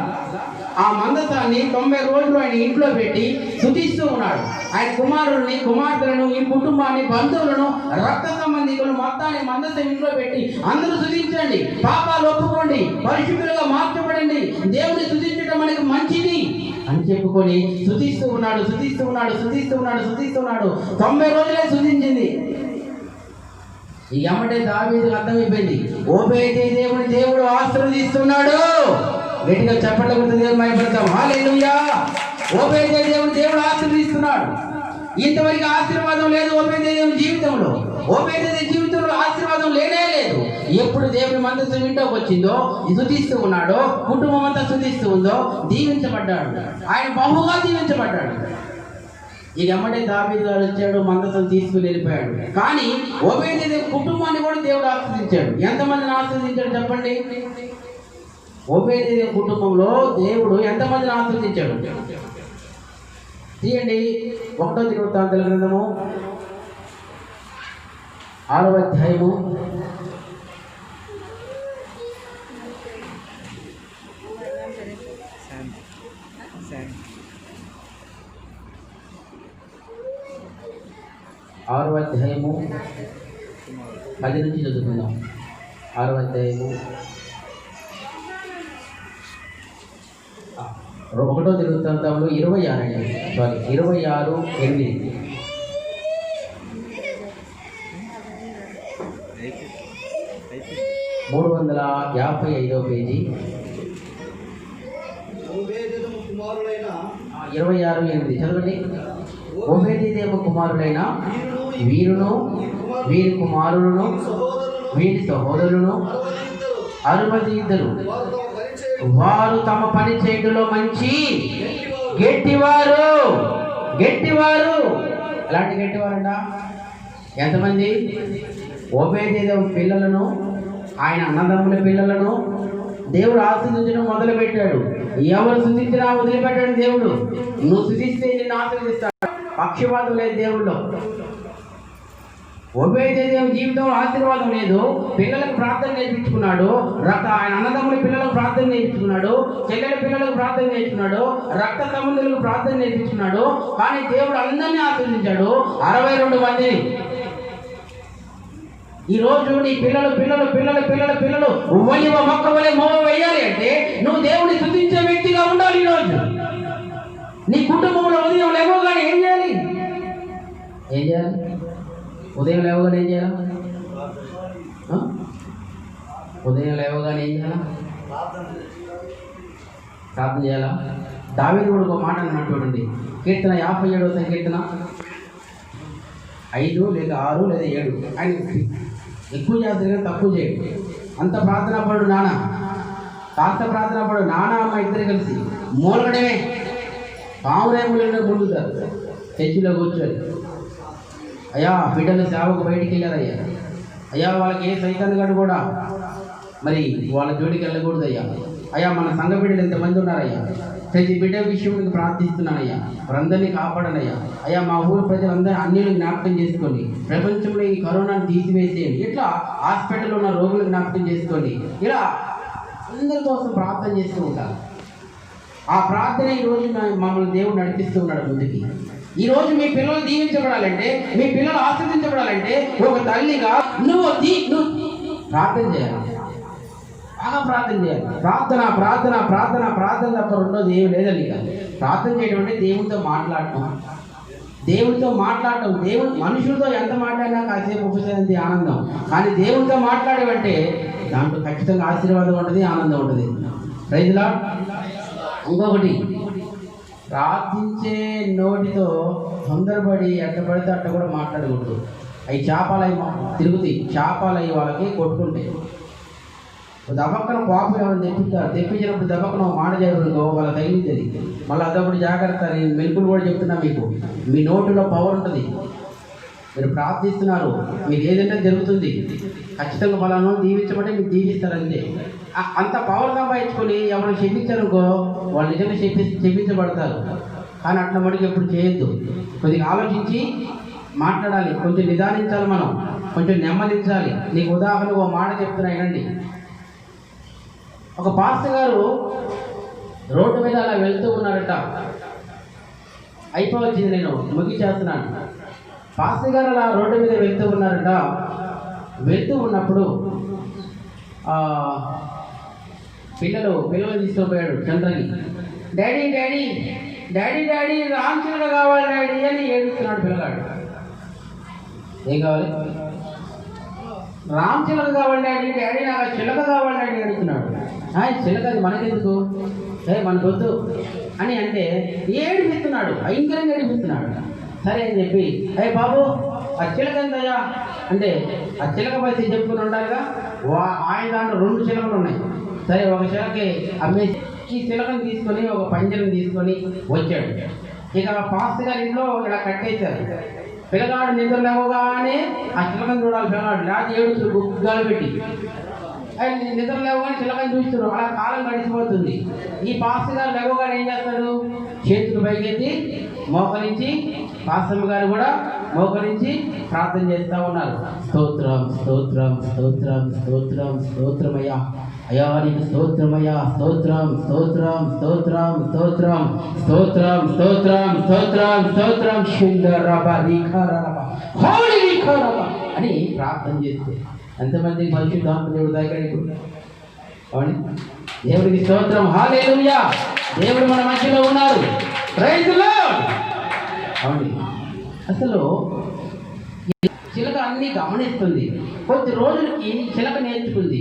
ఆ మందసాన్ని 90 రోజులు ఆయన ఇంట్లో పెట్టి స్తుతిస్తూ ఉన్నాడు. ఆయన కుమారుల్ని, కుమార్తెలను, ఈ కుటుంబాన్ని, బంధువులను, రక్త సంబంధికులను మొత్తాన్ని మందసం ఇంట్లో పెట్టి అందరూ స్తుతించండి, పాపాలు ఒప్పుకోండి, పరిశుద్ధులుగా మార్చబడండి, దేవుని స్తుతించడం మనకి మంచిది అని చెప్పుకొని స్తుతిస్తూ ఉన్నాడు. 90 రోజులే స్తుతించింది. ఈ అమ్మటే దావీదుకు అర్థమైపోయింది, ఓబేదేదేవుని దేవుడు ఆశీర్వదిస్తున్నాడు. గట్టిగా చెప్పండి, దేవుని భయపడతాం. హల్లెలూయా. ఓబేదేదేవుని దేవుడు ఆశీర్వదిస్తున్నాడు. ఇంతవరకు ఆశీర్వాదం లేదు ఓబేదేదోము జీవితంలో. ఓబేదేదోము జీవితంలో ఆశీర్వాదం లేనే లేదు. ఎప్పుడు దేవుని మందసం ఇంట్లోకి వచ్చిందో స్తుతిస్తూ ఉన్నాడో, కుటుంబం అంతా స్తుతిస్తూ ఉందో, దీవించబడ్డాడు. ఆయన బహుగా దీవించబడ్డాడు. ఇక ఎమ్మడే దావీదు గారు వచ్చాడు, మందసం తీసుకుని వెళ్ళిపోయాడు. కానీ ఓబేదేదోము కుటుంబాన్ని కూడా దేవుడు ఆశీర్వదించాడు. ఎంతమందిని ఆశీర్వదించాడు చెప్పండి? ఓబేదేదోము కుటుంబంలో దేవుడు ఎంతమందిని ఆశీర్వదించాడు? తీయండి 1వ దినవృత్తాంతాల గ్రంథము 6వ అధ్యాయము 6వ అధ్యాయము 10 నుంచి చదువుకుందాం. 6వ అధ్యాయము 1వ దినవృత్తాంతంలో 26:8 355వ పేజీ 26:8 చదవండి. ఓబేదేదోము కుమారులైన వీరును, వీరి కుమారులను, వీరి సహోదరులను 62 వారు తమ పని చేయడంలో మంచి గట్టివారు. ఎలాంటి గట్టివారంట? ఎంతమంది? ఓబేదేదోము పిల్లలను, ఆయన అన్నదమ్ముల పిల్లలను దేవుడు ఆశీర్వదించడం మొదలుపెట్టాడు. ఎవరు స్తుతించినా వదిలిపెట్టాడు దేవుడు. నువ్వు స్తుతిస్తే నిన్ను ఆశీర్వదిస్తాడు. పక్షపాతం లేదు దేవుళ్ళు. ఓబేదేదోము జీవితంలో ఆశీర్వాదం లేదు. పిల్లలకు ప్రార్థన నేర్పించుకున్నాడు. ఆయన అన్నదమ్ముల పిల్లలకు ప్రార్థన నేర్పించుకున్నాడు. చెల్లెల పిల్లలకు ప్రార్థన నేర్చుకున్నాడు. రక్త సంబంధులకు ప్రార్థన నేర్పించుకున్నాడు. కానీ దేవుడు అందరినీ ఆశీర్వదించాడు. 62 మందిని. ఈరోజు నీ పిల్లలు ఉవ్వలివ మొక్క వలె మోవ వేయాలి అంటే నువ్వు దేవుడిని స్తుతించే వ్యక్తిగా ఉండాలి. ఈరోజు నీ కుటుంబంలో ఉదయం లేవగానే ఏం చేయాలి? ఉదయం లేవగానే ఏం చేయాలా? ప్రార్థన చేయాలా? దావీదు కూడా ఒక మాట అన్నమాట చూడండి. కీర్తన 57వ సంకీర్తన 5 లేదా 6 లేదా 7. ఆయన ఎక్కువ చేస్తారు కానీ తక్కువ చేయడు. అంత ప్రార్థన పడు నాన్న, కాస్త ప్రార్థన పడు నాన్న అమ్మ ఇద్దరు కలిసి మూలగడమే పావురేములను ముందుతారు. చర్చిలో కూర్చొని అయ్యా బిడ్డలు సేవకు బయటికి వెళ్ళారయ్యా, అయ్యా వాళ్ళకి ఏ సైతాన్ గడు కూడా మరి వాళ్ళ జోడికి వెళ్ళకూడదు అయ్యా మన సంఘ బిడ్డలు ఎంతమంది ఉన్నారయ్యా, ప్రతి బిడ్డ విషయం ప్రార్థిస్తున్నానయ్యా, వారందరినీ కాపాడనయ్యా, అయ్యా మా ఊరు ప్రజలందరూ అన్నిలు జ్ఞాపకం చేసుకోండి, ప్రపంచంలో ఈ కరోనాను తీసివేసేయండి, ఇట్లా హాస్పిటల్లో ఉన్న రోగులు జ్ఞాపకం చేసుకోండి, ఇలా అందరి కోసం ప్రార్థన చేస్తూ ఉంటారు. ఆ ప్రార్థన ఈరోజు మమ్మల్ని దేవుడు నడిపిస్తూ ఉన్నాడు ముందుకి. ఈరోజు మీ పిల్లలు దీవించబడాలంటే, మీ పిల్లలు ఆశీర్వదించబడాలంటే ఒక తల్లిగా నువ్వు ప్రార్థన చేయాలి, బాగా ప్రార్థన చేయాలి. ప్రార్థన ప్రార్థన ప్రార్థన ప్రార్థన తప్ప రెండోది ఏమి లేదండి. ప్రార్థన చేయడం అంటే దేవుడితో మాట్లాడటం, దేవుడితో మాట్లాడటం. దేవుడు మనుషులతో ఎంత మాట్లాడినా కాసేపు ఉపశంతి ఆనందం, కానీ దేవుడితో మాట్లాడేవంటే దాంట్లో ఖచ్చితంగా ఆశీర్వాదం ఉంటుంది, ఆనందం ఉంటుంది. రైతులా ఇంకొకటి, ప్రార్థించే నోటితో తొందరపడి ఎట్ట పడితే అట్ట కూడా మాట్లాడకూడదు. అవి చేపలవి తిరుగుతాయి, చేపలవి వాళ్ళకి కొట్టుకుంటాయి. దబక్కన కోపం ఏమైనా తెప్పించినప్పుడు దబక్కన మాట చేయడంలో వాళ్ళ తగిలింది. మళ్ళీ అదొకటి జాగ్రత్త. నేను మెలుకులు కూడా చెప్తున్నా మీకు, మీ నోటిలో పవర్ ఉంటుంది. మీరు ప్రార్థిస్తున్నారు, మీకు ఏదంటే జరుగుతుంది. ఖచ్చితంగా ఫలానా దీవించమంటే మీకు దీవిస్తారంతే. అంత పవర్ సంపాదించుకొని ఎవరైనా చెప్పించారనుకో వాళ్ళు నిజంగా చెప్పించబడతారు. కానీ అట్లా మటుకు ఎప్పుడు చేయొద్దు. కొద్దిగా ఆలోచించి మాట్లాడాలి, కొంచెం నిదానించాలి, మనం కొంచెం నెమ్మదించాలి. నీకు ఉదాహరణకు ఒక మాట చెప్తున్నా వినండి. ఒక పాస్టర్ గారు రోడ్డు మీద అలా వెళ్తూ ఉన్నారట. అయిపోవచ్చింది, నేను ముగించేస్తున్నాను. పాస్టర్ గారు అలా రోడ్డు మీద వెళ్తూ ఉన్నారట. వెళ్తూ ఉన్నప్పుడు పిల్లలు తీసుకుపోయాడు చంద్రని. Daddy daddy daddy daddy Ramachandra కావాలి డాడీ అని ఏడుస్తున్నాడు పిల్లగాడు. ఏం కావాలి? రామచిలక కావాలి డాడీ, డాడీ నాకు చిలక కావాలి డాడీ అడుగుతున్నాడు. చిలక అది మనకెందుకు, మనకొద్దు అని అంటే ఏడిపిస్తున్నాడు, భయంకరంగా ఏడిపిస్తున్నాడు. సరే అని చెప్పి అయ్యి బాబు ఆ చిలక ఎంతయ్యా అంటే ఆ చిలక పరిస్థితి చెప్పుకుని ఉంటారుగా ఆయన దాంట్లో 2 చిలకలు ఉన్నాయి. సరే ఒక చిలకి అమ్మేసి ఈ చిలకను తీసుకొని ఒక పంజరం తీసుకొని వచ్చాడు. ఇక పాస్టర్ గారి ఇంట్లో ఇలా కట్టేశారు. పిల్లగాడు నిద్ర లేవగానే ఆ చిలకను చూడాలి. పిల్లగాడు లేకపోతే ఏడుచుడు గుగ్గాలు పెట్టి ఆయన నిద్ర లేవగానే చిలకని చూస్తున్నారు. అలా కాలం గడిచిపోతుంది. ఈ పాస్టర్ గారు లేవగానే ఏం చేస్తాడు? చేతులు పైకెత్తి మోకరించి, పాస్టర్ గారు కూడా మోకరించి ప్రార్థన చేస్తూ ఉన్నారు. స్తోత్రం స్తోత్రం స్తోత్రం స్తోత్రం స్తోత్రమయ్యా, అయ్యా నీకు స్తోత్రమయ్యా, స్తోత్రం స్తోత్రం స్తోత్రం స్తోత్రం స్తోత్రం స్తోత్రం స్తోత్రం స్తోత్రం సుందరబ రిఖరబ హోలీ రిఖరబ అని ప్రార్థన చేస్తే ఎంతమంది పరిశుద్ధాత్మ దేవుడు దగ్గర అవును. దేవుడికి స్తోత్రం, హల్లెలూయా. దేవుడు మన మధ్యలో ఉన్నారు. Praise the Lord. అవును. అసలు చిలక అన్ని గమనిస్తుంది. కొద్ది రోజులకి చిలక నేర్చుకుంది.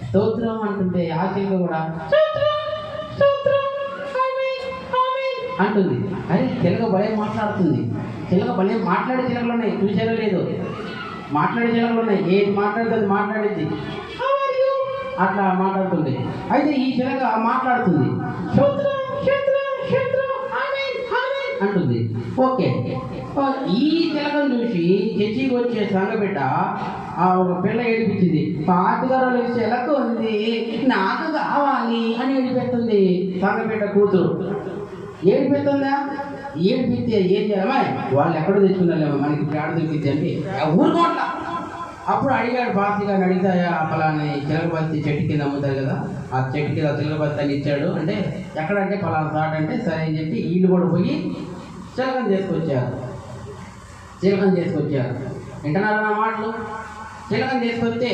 స్తోత్రం అంటుంటే ఆ చిలక కూడా అంటుంది. అరే చిలక భలే మాట్లాడుతుంది. చిలక భలే మాట్లాడే చిలకలు ఉన్నాయి, చూసారో లేదు? మాట్లాడే చిలకలు ఉన్నాయి. ఏది మాట్లాడుతుంది మాట్లాడేది అట్లా మాట్లాడుతుంది. అయితే ఈ చిలక మాట్లాడుతుంది, అంటుంది. ఓకే, ఈ చిలకను చూసి చర్చికి వచ్చే సంఘబిడ్డ ఒక పిల్ల ఏడిపించింది. పాటగారు చిలక ఉంది నాకు కావాలి అని ఏడిపెడుతుంది. సంఘబిడ్డ కూతురు ఏడిపెడుతుందా? ఏడిపిస్తే ఏం చేయాలమ్మా? వాళ్ళు ఎక్కడో తెచ్చుకున్నారేమో, మనకి ఇప్పుడు ఆడ దొరికింది అంటే ఊరుకోట్లా. అప్పుడు అడిగాడు పాస్టర్ గారిని, అడిగితే పలాని చిలకబత్తి చెట్టు కింద అమ్ముతారు కదా, ఆ చెట్టు కింద చిలకబత్తి అని ఇచ్చాడు. అంటే ఎక్కడంటే పలానా సాట్ అంటే సరే అని చెప్పి వీళ్ళు కూడా పోయి చిలకం చేసుకొచ్చారు. వింటున్నారా నా మాటలు? చిలకం చేసుకొస్తే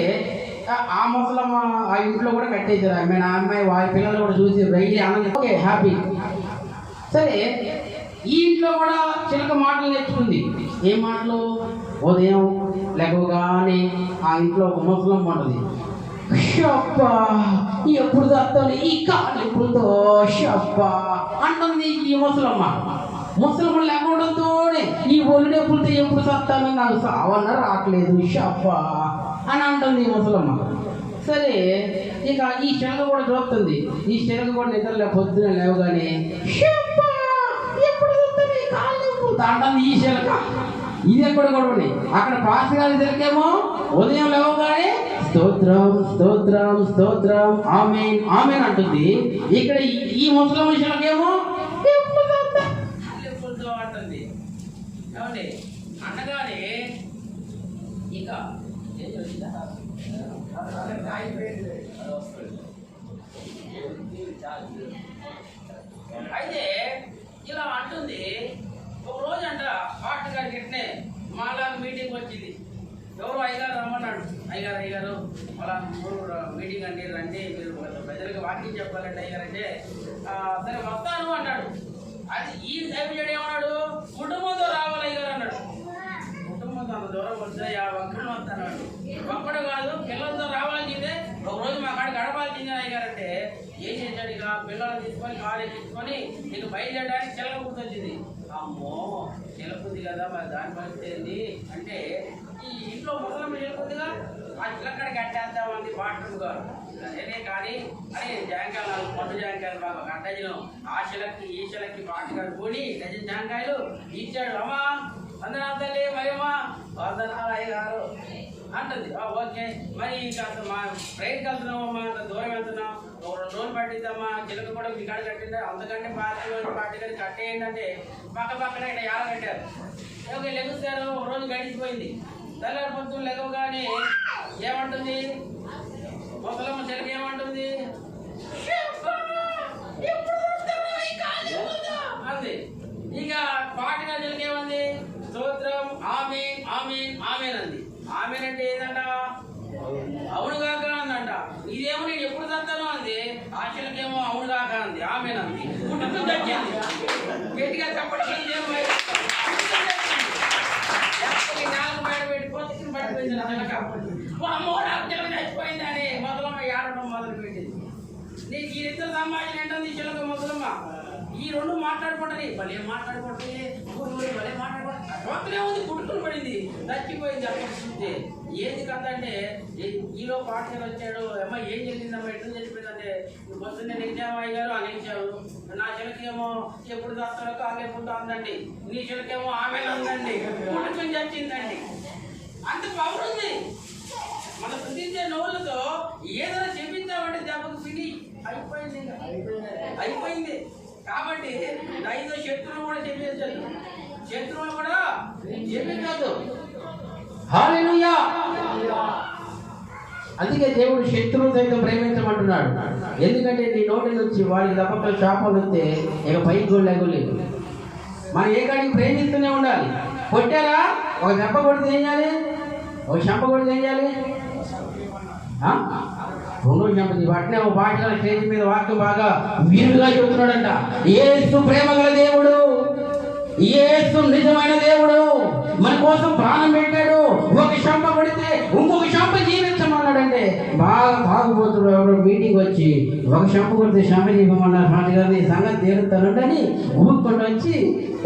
ఆ ముసలమ్మ ఆ ఇంట్లో కూడా కట్టేశారు. ఆ అమ్మాయి వాళ్ళ పిల్లలు కూడా చూసి రైలు ఆనందం, ఓకే హ్యాపీ. సరే ఈ ఇంట్లో కూడా చిలక మాటలు నేర్చుకుంది. ఏం మాటలు? ఉదయం లేవగానే ఆ ఇంట్లో ఒక ముసలమ్మ ఉంటుంది. షప్పా ఎప్పుడు తత్తాను ఈ కాలు ఎప్పుడుతో షప్పా అంటుంది ఈ ముసలమ్మ. ముసలమ్మ లేకపోవడంతోనే ఈ ఒళ్ళు ఎప్పుడుతో ఎప్పుడు తత్తాను నాకు సావన్న రావట్లేదు షప్పా అని అంటుంది ఈ ముసలమ్మ. సరే ఇక ఈ చిలక కూడా చూస్తుంది. ఈ చిలక కూడా నిద్ర పొద్దున లేవగానే షప్పా ఎప్పుడు అంటుంది ఈ చిలక. ఇది ఎక్కడ కూడా ఉన్నాయి. అక్కడ పాస్టర్ గారి చిలకేమో ఉదయం లేవగానే స్తోత్రం స్తోత్రం స్తోత్రం ఆమేన్ ఆమేన్ అంటుంది. ఇక్కడ ఈ ముసలమ్మ చిలకేమో అంటుంది. ఏమండి అనగానే ఇక అయితే ఇలా అంటుంది. ఒక రోజు అంట పాస్టర్ గారి గిట్నే మాలాగా మీటింగ్ వచ్చింది. ఎవరు అయ్యగారు రమ్మన్నాడు. అయ్యగారు అలా మీటింగ్ అండి రండి, మీరు ప్రజలకు వాక్యం చెప్పాలండి అయ్యగారు అంటే సరే వస్తాను అన్నాడు. అది ఈ టైం చేయడం ఏమన్నాడు? కుటుంబంతో రావాలి అయ్యగారు అన్నాడు. కుటుంబంతో అంత దూరం వచ్చాయి ఆ ఒక్కడు వస్తాను. ఒక్కడు కాదు పిల్లలతో రావాలని చెప్తే ఒక రోజు మా కాడ గడపాల్సిందే అయ్యగారు అంటే ఏం చేశాడు? ఇక పిల్లలు తీసుకొని కాలేజ్ తీసుకొని నీకు బయలుదేరడానికి చిలక గుర్తొచ్చింది. అమ్మో చిలకుంది కదా మరి దాని పరిస్థితి ఏంటి అంటే ఈ ఇంట్లో ముసలమ్మ చిలకుందిగా ఆ చిలక్కడ కట్టేద్దామంది బాత్రూమ్ గారు. అదేనే కానీ అని జాంకాయలు పండు జాంకాయలు బాగా కట్టజను ఆ చిలక్కి ఈ చిలక్కి పాటగాడు కొని డజన్ జాంకాయలు ఇచ్చాడు. అమ్మా వందనాలు తల్లి మయమ్మా వందనాలు అయ్యగారు అంటుంది. ఓకే మరి కాస్త మా ట్రైన్కి వెళ్తున్నామమ్మా, అంత దూరం వెళ్తున్నాం, ఒక 2 రోజులు పట్టిద్దామా, చిలక కూడా మీ కాడ కట్టిందా, అంతకంటే పార్టీ కానీ కట్టేయండి అంటే పక్కన ఇక్కడ యాల కట్టారు. ఓకే లెగుస్తారు. ఒక రోజు గడిచిపోయింది. తెల్లారి పొద్దున్న లెగవగానే ఏమంటుంది ముసలమ్మ చిలక? ఏమంటుంది? అంది. ఇక పాటగా చిలక ఏమంది? స్తోత్రం ఆమేన్ ఆమేన్ ఆమేన్ అంది. ఆమెన్ అంటే ఏదంట? అవును కాక అందంట. ఇదేమో నేను ఎప్పుడు చస్తాను అంది. ఆశలకేమో అవును కాక అంది. ఆమెన్ అంది. కుటుంబం తగ్గింది. గట్టిగా చెప్పడం నాలుగు బయట పెట్టి పొత్తిని పడిపోయింది. అమ్మో నాకు చిలక చచ్చిపోయిందని మొదలమ్మ ఏడడం మొదలు పెట్టింది. నీకు ఈ ఇద్దరు సంభాషణ ఏంటంది చిలక మొదలమ్మ. ఈ రెండు మాట్లాడుకుంటుంది, భలే మాట్లాడుకుంటుంది, భలే మాట్లాడుకుంటుంది. అటువంటినే ఉంది, పుట్టుకుని పడింది, చచ్చిపోయింది. అక్కడ చూస్తే ఏంది కథ అంటే హీరో పాటలు వచ్చాడు. అమ్మ ఏం జరిగిందమ్మా, ఎట్లా చచ్చిపోయిందంటే పొద్దున్నే నెగ్గాము అయ్యారు, ఆ నెగ్గారు. నా చెలకేమో ఎప్పుడు దాస్తారో కాలే పుట్టు అందండి, నీ చెలకేమో ఆమె ఉందండి, పుట్టుకుని చచ్చిందండి. అంత పవర్ ఉంది. మన ప్రతించే నోళ్ళతో ఏదైనా చెప్పించామంటే దెబ్బకు తిని అయిపోయింది. కాబట్టి ఐదో శత్రువులు కూడా చెప్పించదు, శత్రువులు కూడా చెప్పించదు. హల్లెలూయా. అందుకే దేవుడు శత్రువులు సైతం ప్రేమించమంటున్నాడు. ఎందుకంటే నీ నోటి నుంచి వాడికి తప్పక శాపాలు వస్తే ఇక పైకి కూడా లేగలేదు. మనం ఏ కాడికి ప్రేమిస్తూనే ఉండాలి. కొట్టారా, ఒక దెబ్బ కొడితే ఏం చేయాలి, ఒక చెంప కొడితే ఏం చేయాలి, రెండో చెంపది. వాటినే ఒక పాటల స్టేజ్ మీద వాక్యం బాగా వీరుగా చెబుతున్నాడంట. యేసు ప్రేమ గల దేవుడు, యేసు నిజమైన దేవుడు, మన కోసం ప్రాణం పెట్టాడు. ఒక చెంప కొడితే ఇంకొక చెంప జీవించమన్నాడంటే బాగా తాగుబోతుడు ఎవరు మీటింగ్ వచ్చి ఒక చెంప కొడితే చెంప జీవమన్నారు. పాట గారిని సంగతి తేలుతానండి ఊరుకుంటూ వచ్చి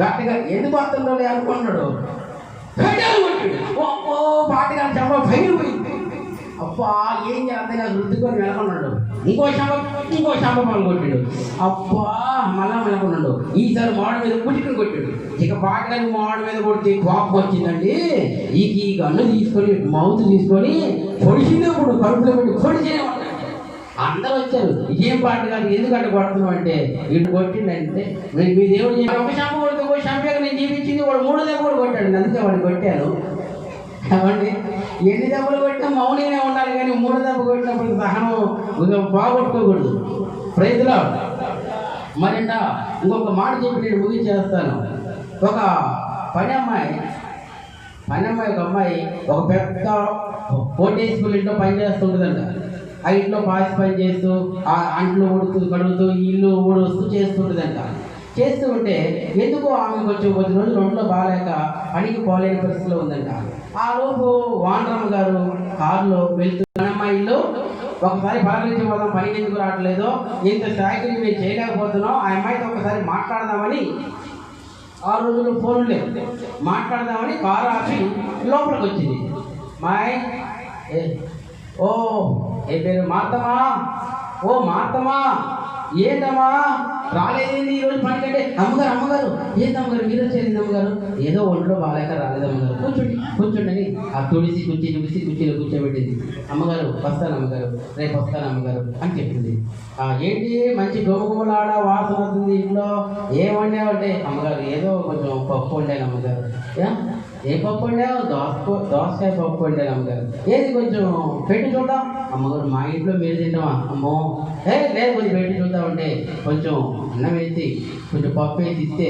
గట్టిగా ఎందుకు వస్తుందో అనుకున్నాడు. పాటగారి చెంప పైపోయింది. అబ్బా ఏం చేస్తా రుద్దుకొని వెనకున్నాడు. ఇంకో శాప పాలు కొట్టాడు. అబ్బా మళ్ళా వెనకున్నాడు. ఈసారి మాడు మీద పుట్టుకుని కొట్టాడు. ఇక పాటగాని మాడు మీద కొడితే కోపం వచ్చిందండి. ఈ గన్ను తీసుకొని మౌత్ తీసుకొని పొడిచింది. ఇప్పుడు కడుపులో పెట్టి పొడిచేనే ఉన్నాడు. అందరూ వచ్చారు. ఏం పాట కాదు, ఎందుకంటే కొడుతున్నావు అంటే ఇటు కొట్టిందంటే మీ దేవుడు ఒక శాప కొడితే ఒక శాంపగా నేను జీవించింది. వాడు 3 దెబ్బలు కొట్టాడు. అందుకే వాడు కొట్టాను. కాబట్టి ఎన్ని దెబ్బలు కొట్టినా మౌనంగానే ఉండాలి, కానీ 3 దెబ్బలు కొట్టినప్పుడు సహనం బాగొట్టుకోకూడదు. ప్రైజ్లో మరింట ఇంకొక మాట చెప్పి నేను ముగించేస్తాను. ఒక పని అమ్మాయి ఒక అమ్మాయి ఒక పెద్ద కోటేశ్వరుల ఇంట్లో పని చేస్తుంటుందంట. ఆ ఇంట్లో పాసి పని చేస్తూ ఆ అంట్లు ఉడుతూ కడుగుతూ ఇల్లు ఊడుస్తూ చేస్తుంటుందంట. చేస్తూ ఉంటే ఎందుకో ఆమె కొంచెం కొద్ది రోజులు ఒంట్లో బాగాలేక పనికి పోలేని పరిస్థితిలో ఉందంట. ఆ లోపు వానరమ్మ గారు కారులో వెళ్తూ అమ్మాయిలో ఒకసారి పలకరించి పోదాం, పనికి ఎందుకు రావట్లేదు, ఇంత స్థాయికి మేము చేయలేకపోతున్నాం, ఆ అమ్మాయితో ఒకసారి మాట్లాడదామని, ఆ రోజుల్లో ఫోన్లు లేవు, మాట్లాడదామని కారు ఆపి లోపలికి వచ్చింది. మాయ్ ఓ ఏ పేరు మార్తమా, ఓ మార్తమా ఏంటమ్మా రాలేదేంటి ఈరోజు పనికంటే, అమ్మగారు ఏంటమ్మగారు మీరు వచ్చేది అమ్మగారు, ఏదో ఒంట్లో బాగాలేక రాలేదమ్మగారు, కూర్చోండి అని ఆ తుడిసి కుర్చీలో కూర్చోబెట్టింది. అమ్మగారు వస్తాను అమ్మగారు, రేపు వస్తాను అమ్మగారు అని చెప్పింది. ఏంటి మంచి గుమగుమలాడ వాసన వస్తుంది ఇంట్లో, ఏం వండావంటే అమ్మగారు ఏదో కొంచెం పప్పు వండాను అమ్మగారు. ఏ పప్పు వండావు, దోసకాయ పప్పు వండాను అమ్మగారు. ఏది కొంచెం పెట్టి చూద్దాం అమ్మగారు, మా ఇంట్లో మీరు తింటామా, అమ్మో లేదు కొంచెం పెట్టి చూద్దామంటే కొంచెం అన్నం వేసి కొంచెం పప్పు వేసి ఇస్తే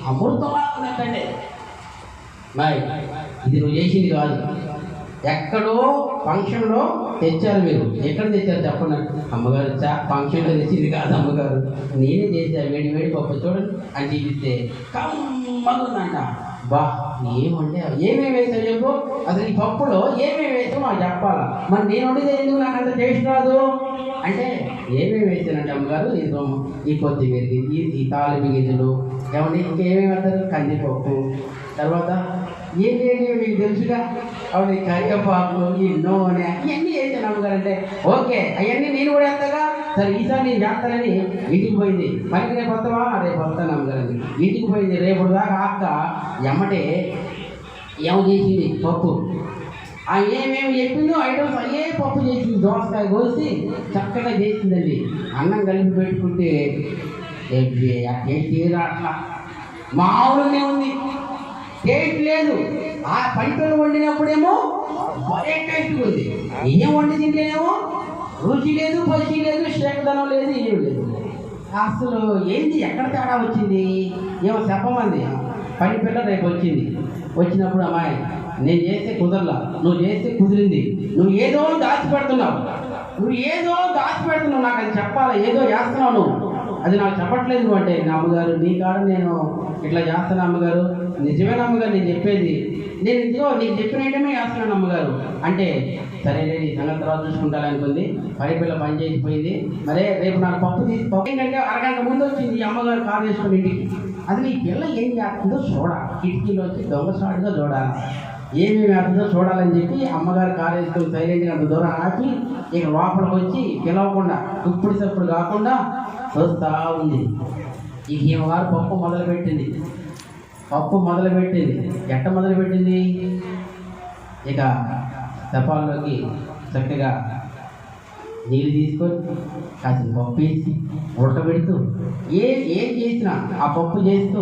అమృతంలా ఉన్నట్టండి. మరి ఇది నువ్వు చేసింది కాదు, ఎక్కడో ఫంక్షన్లో తెచ్చారు మీరు, ఎక్కడ తెచ్చారు చెప్పండి. అమ్మగారు ఫంక్షన్లో తెచ్చింది కాదు అమ్మగారు, నేనే చేశాను, వేడి పప్పు చూడండి అని చూపిస్తే కమ్మగుందంట. బా ఏమంటే ఏమేమి వేసావు చెప్పు, అసలు ఈ పప్పులో ఏమేమి వేసావు నాకు చెప్పాలా, మరి నేను వండితే ఎందుకు నాకు అంత టేస్ట్ రాదు అంటే ఏమేమి వేసానంటే అమ్మగారు ఈ కొత్తిమీర ఈ తాలింపు గింజలు ఏమంటే ఇంకేమేమి వేస్తారు, కందిపప్పు, తర్వాత ఏంటి మీకు తెలుసుగా అవి కరివేపాకు, ఈ నూనె ఇవన్నీ వేసాను అమ్మగారు అంటే ఓకే అవన్నీ నేను కూడా వేస్తాగా, సరే ఈసారి నేను చేస్తానని ఇంటికి పోయింది. పనికి రేపు వస్తావా, రేపు వస్తాను అమ్మగారు ఇంటికి పోయింది. రేపు దాకా అక్క ఎమ్మటే ఏమో చేసింది పప్పు, ఏమేమి చెప్పిందో ఐటమ్స్ అయ్యే పప్పు చేసింది. దోసకాయ కోసి చక్కగా చేసిందండి. అన్నం కలిపి పెట్టుకుంటే టేస్ట్ అట్లా మామూలుగానే ఉంది, టేస్ట్ లేదు. ఆ పంటలు వండినప్పుడేమో భలే టేస్ట్ ఉంది, ఏం వండి తింటేనేమో రుచి లేదు, పచ్చి లేదు, శ్రేకధనం లేదు, ఏం లేదు. అసలు ఏంది ఎక్కడ తేడా వచ్చింది, ఏమో చెప్పమంది. పని పిల్ల రేపు వచ్చినప్పుడు అమ్మాయి నేను చేస్తే కుదరలా, నువ్వు చేస్తే కుదిరింది, నువ్వు ఏదో దాచిపెడుతున్నావు నాకు అది చెప్పాలా, ఏదో చేస్తున్నావు నువ్వు అది నాకు చెప్పట్లేదు నువ్వు అంటే, నా అమ్మగారు నీ కాడ నేను ఇట్లా చేస్తాను అమ్మగారు. నిజమేనా అమ్మగారు నేను చెప్పేది? నేను ఇదిగో నీకు చెప్పిన ఐటమే చేస్తున్నాను అమ్మగారు అంటే, సరే ఈ సంగతి తర్వాత చూసుకుంటాను అనుకుంది. పిల్ల పని చేసిపోయింది. మరే రేపు నాకు పప్పు ఏంటంటే అరగంట ముందు వచ్చింది ఈ అమ్మగారు కారు చేసుకుని ఇంటికి. అది నీ పిల్ల ఏం చేస్తుందో చూడాలి, కిటికీలో వచ్చి దొంగసాటుగా చూడాలి, ఏమేమి వేస్తుందో చూడాలని చెప్పి అమ్మగారు కారు వేసుకొని సైలెంట్గా అంత దూరం ఆపి ఇక లోపలికి వచ్చి పిలవకుండా ఇప్పుడు సప్పుడు కాకుండా చూస్తూ ఉంది. ఇక ఈమెవారు పప్పు మొదలుపెట్టింది. ఎట్ట మొదలుపెట్టింది? ఇక తపాల్లోకి చక్కగా నీళ్ళు తీసుకొని కాసిన పప్పు వేసి ఉడకబెడుతూ ఏం చేసినా ఆ పప్పు చేస్తూ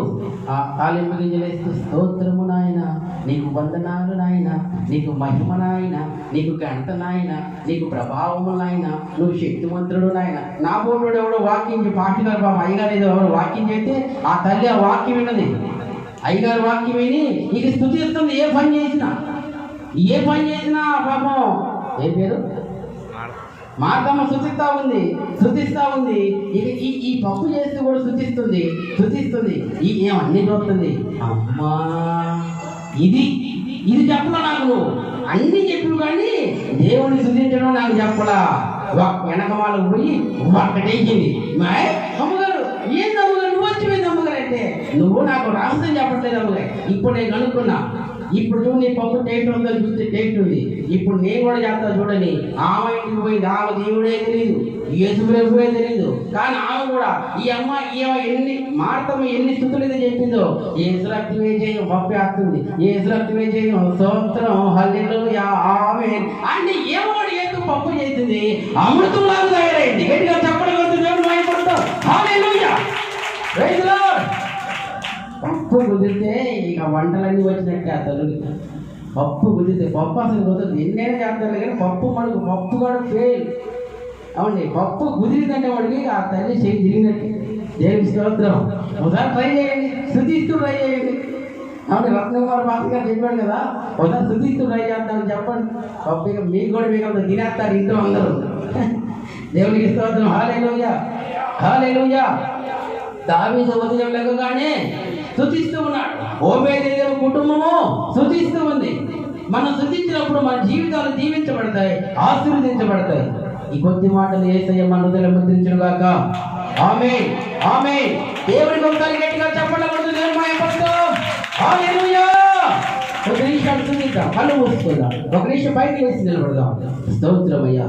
ఆ తాలింపు గింజలు వేస్తూ, స్తోత్రము నాయన, నీకు వందనాలు నాయన, నీకు మహిమ నాయన, నీకు ఘనత నాయన, నీకు ప్రభావము నాయన, నువ్వు శక్తివంతుడు నాయన. నా బోర్డు ఎవడో వాక్యం పాటిగారు బాబు అయ్యగారు ఏదో ఎవరు వాక్యం చేస్తే ఆ తల్లి ఆ వాక్యం విన్నది. అయ్యగారు వాక్యం విని ఇక స్తుతిస్తుంది. ఏ పని చేసినా పాపం ఏ పేరు మార్గమ్మ శృతిస్తా ఉంది. ఇక ఈ పప్పు చేస్తూ కూడా శృతిస్తుంది. ఈ ఏమన్నీ చూస్తుంది. అమ్మా ఇది చెప్పలా నాకు, అన్నీ చెప్పు కానీ దేవుని శృతించడం నాకు చెప్పలా. వెనకమాలకు పోయి ఒక్కటేసింది. అమ్మగారు ఏంది అమ్మగారు నువ్వు వచ్చిపోయింది అమ్మగారు అంటే, నువ్వు నాకు రహస్యం చెప్పట్లేదు అమ్మగారు. ఇప్పుడు నేను కనుక్కున్నా, ఇప్పుడు చూడు నీ పప్పు టేస్ట్ ఉందని చూస్తే టేస్ట్ ఉంది. ఇప్పుడు నేను కూడా చేస్తా చూడని. ఆమె ఇంటికి పోయింది, ఆమె దేవుడే తెలియదు, యేసుప్రభువే తెలియదు. కానీ ఆమె కూడా ఈ అమ్మ ఎన్ని స్థుతులు అయితే చెప్పిందో, యేసురక్తమే చేయం పప్పు వేస్తుంది, యేసురక్తమే చేయం స్తోత్రం హల్లెలూయా ఆమేన్ అంటే ఏమో ఏదో పప్పు చేసింది. అమృతంలాగా తయారైంది. గట్టిగా చెప్పడం భయపడతాం. Hallelujah praise the lord. పప్పు కుదిరితే ఇక వంటలన్నీ వచ్చినట్టే. ఆ తల్లికి పప్పు కుదిరితే పప్పు అసలు కుదరదు. ఎన్నైనా చేస్తారు కానీ పప్పు కూడా ఫెయిల్. అవునండి, పప్పు కుదిరిందంటే వాడికి ఆ తల్లి చేయి తిరిగినట్టు. దేవుని స్తోత్రం. ఒకసారి ట్రై చేయండి, శృతిస్తూ ట్రై చేయండి. అవును, రత్నకుమార్ మాస్టర్ గారు చెప్పాడు కదా, ఒకసారి శృతిస్తూ ట్రై చేద్దామని చెప్పండి. పప్పు ఇక మీకు కూడా తినేస్తారు ఇంట్లో అందరూ. దేవునికి స్తోత్రం. హల్లెలూయా. దావీదు ఉదయం లేవగానే స్తుతిస్తూ ఉన్నాడు. ఓబేదేదోము కుటుంబము స్తుతిస్తూ ఉంది. మనం స్తుతించినప్పుడు మన జీవితాలు దీవించబడతాయి, ఆశీర్వదించబడతాయి. ఈ కొద్ది మాటలు యేసయ్య మన హృదయంలో ముద్రించును గాక. ఆమేన్ ఆమేన్. దేవునికి ఒకసారి గట్టిగా చెప్పండి. హల్లెలూయా. ఒక నిమిషం స్తుతిద్దాం, కళ్ళు మూసుకుందాం, ఒక నిమిషం బయటకు వేసి నిలబడదాం. స్తోత్రమయ్యా.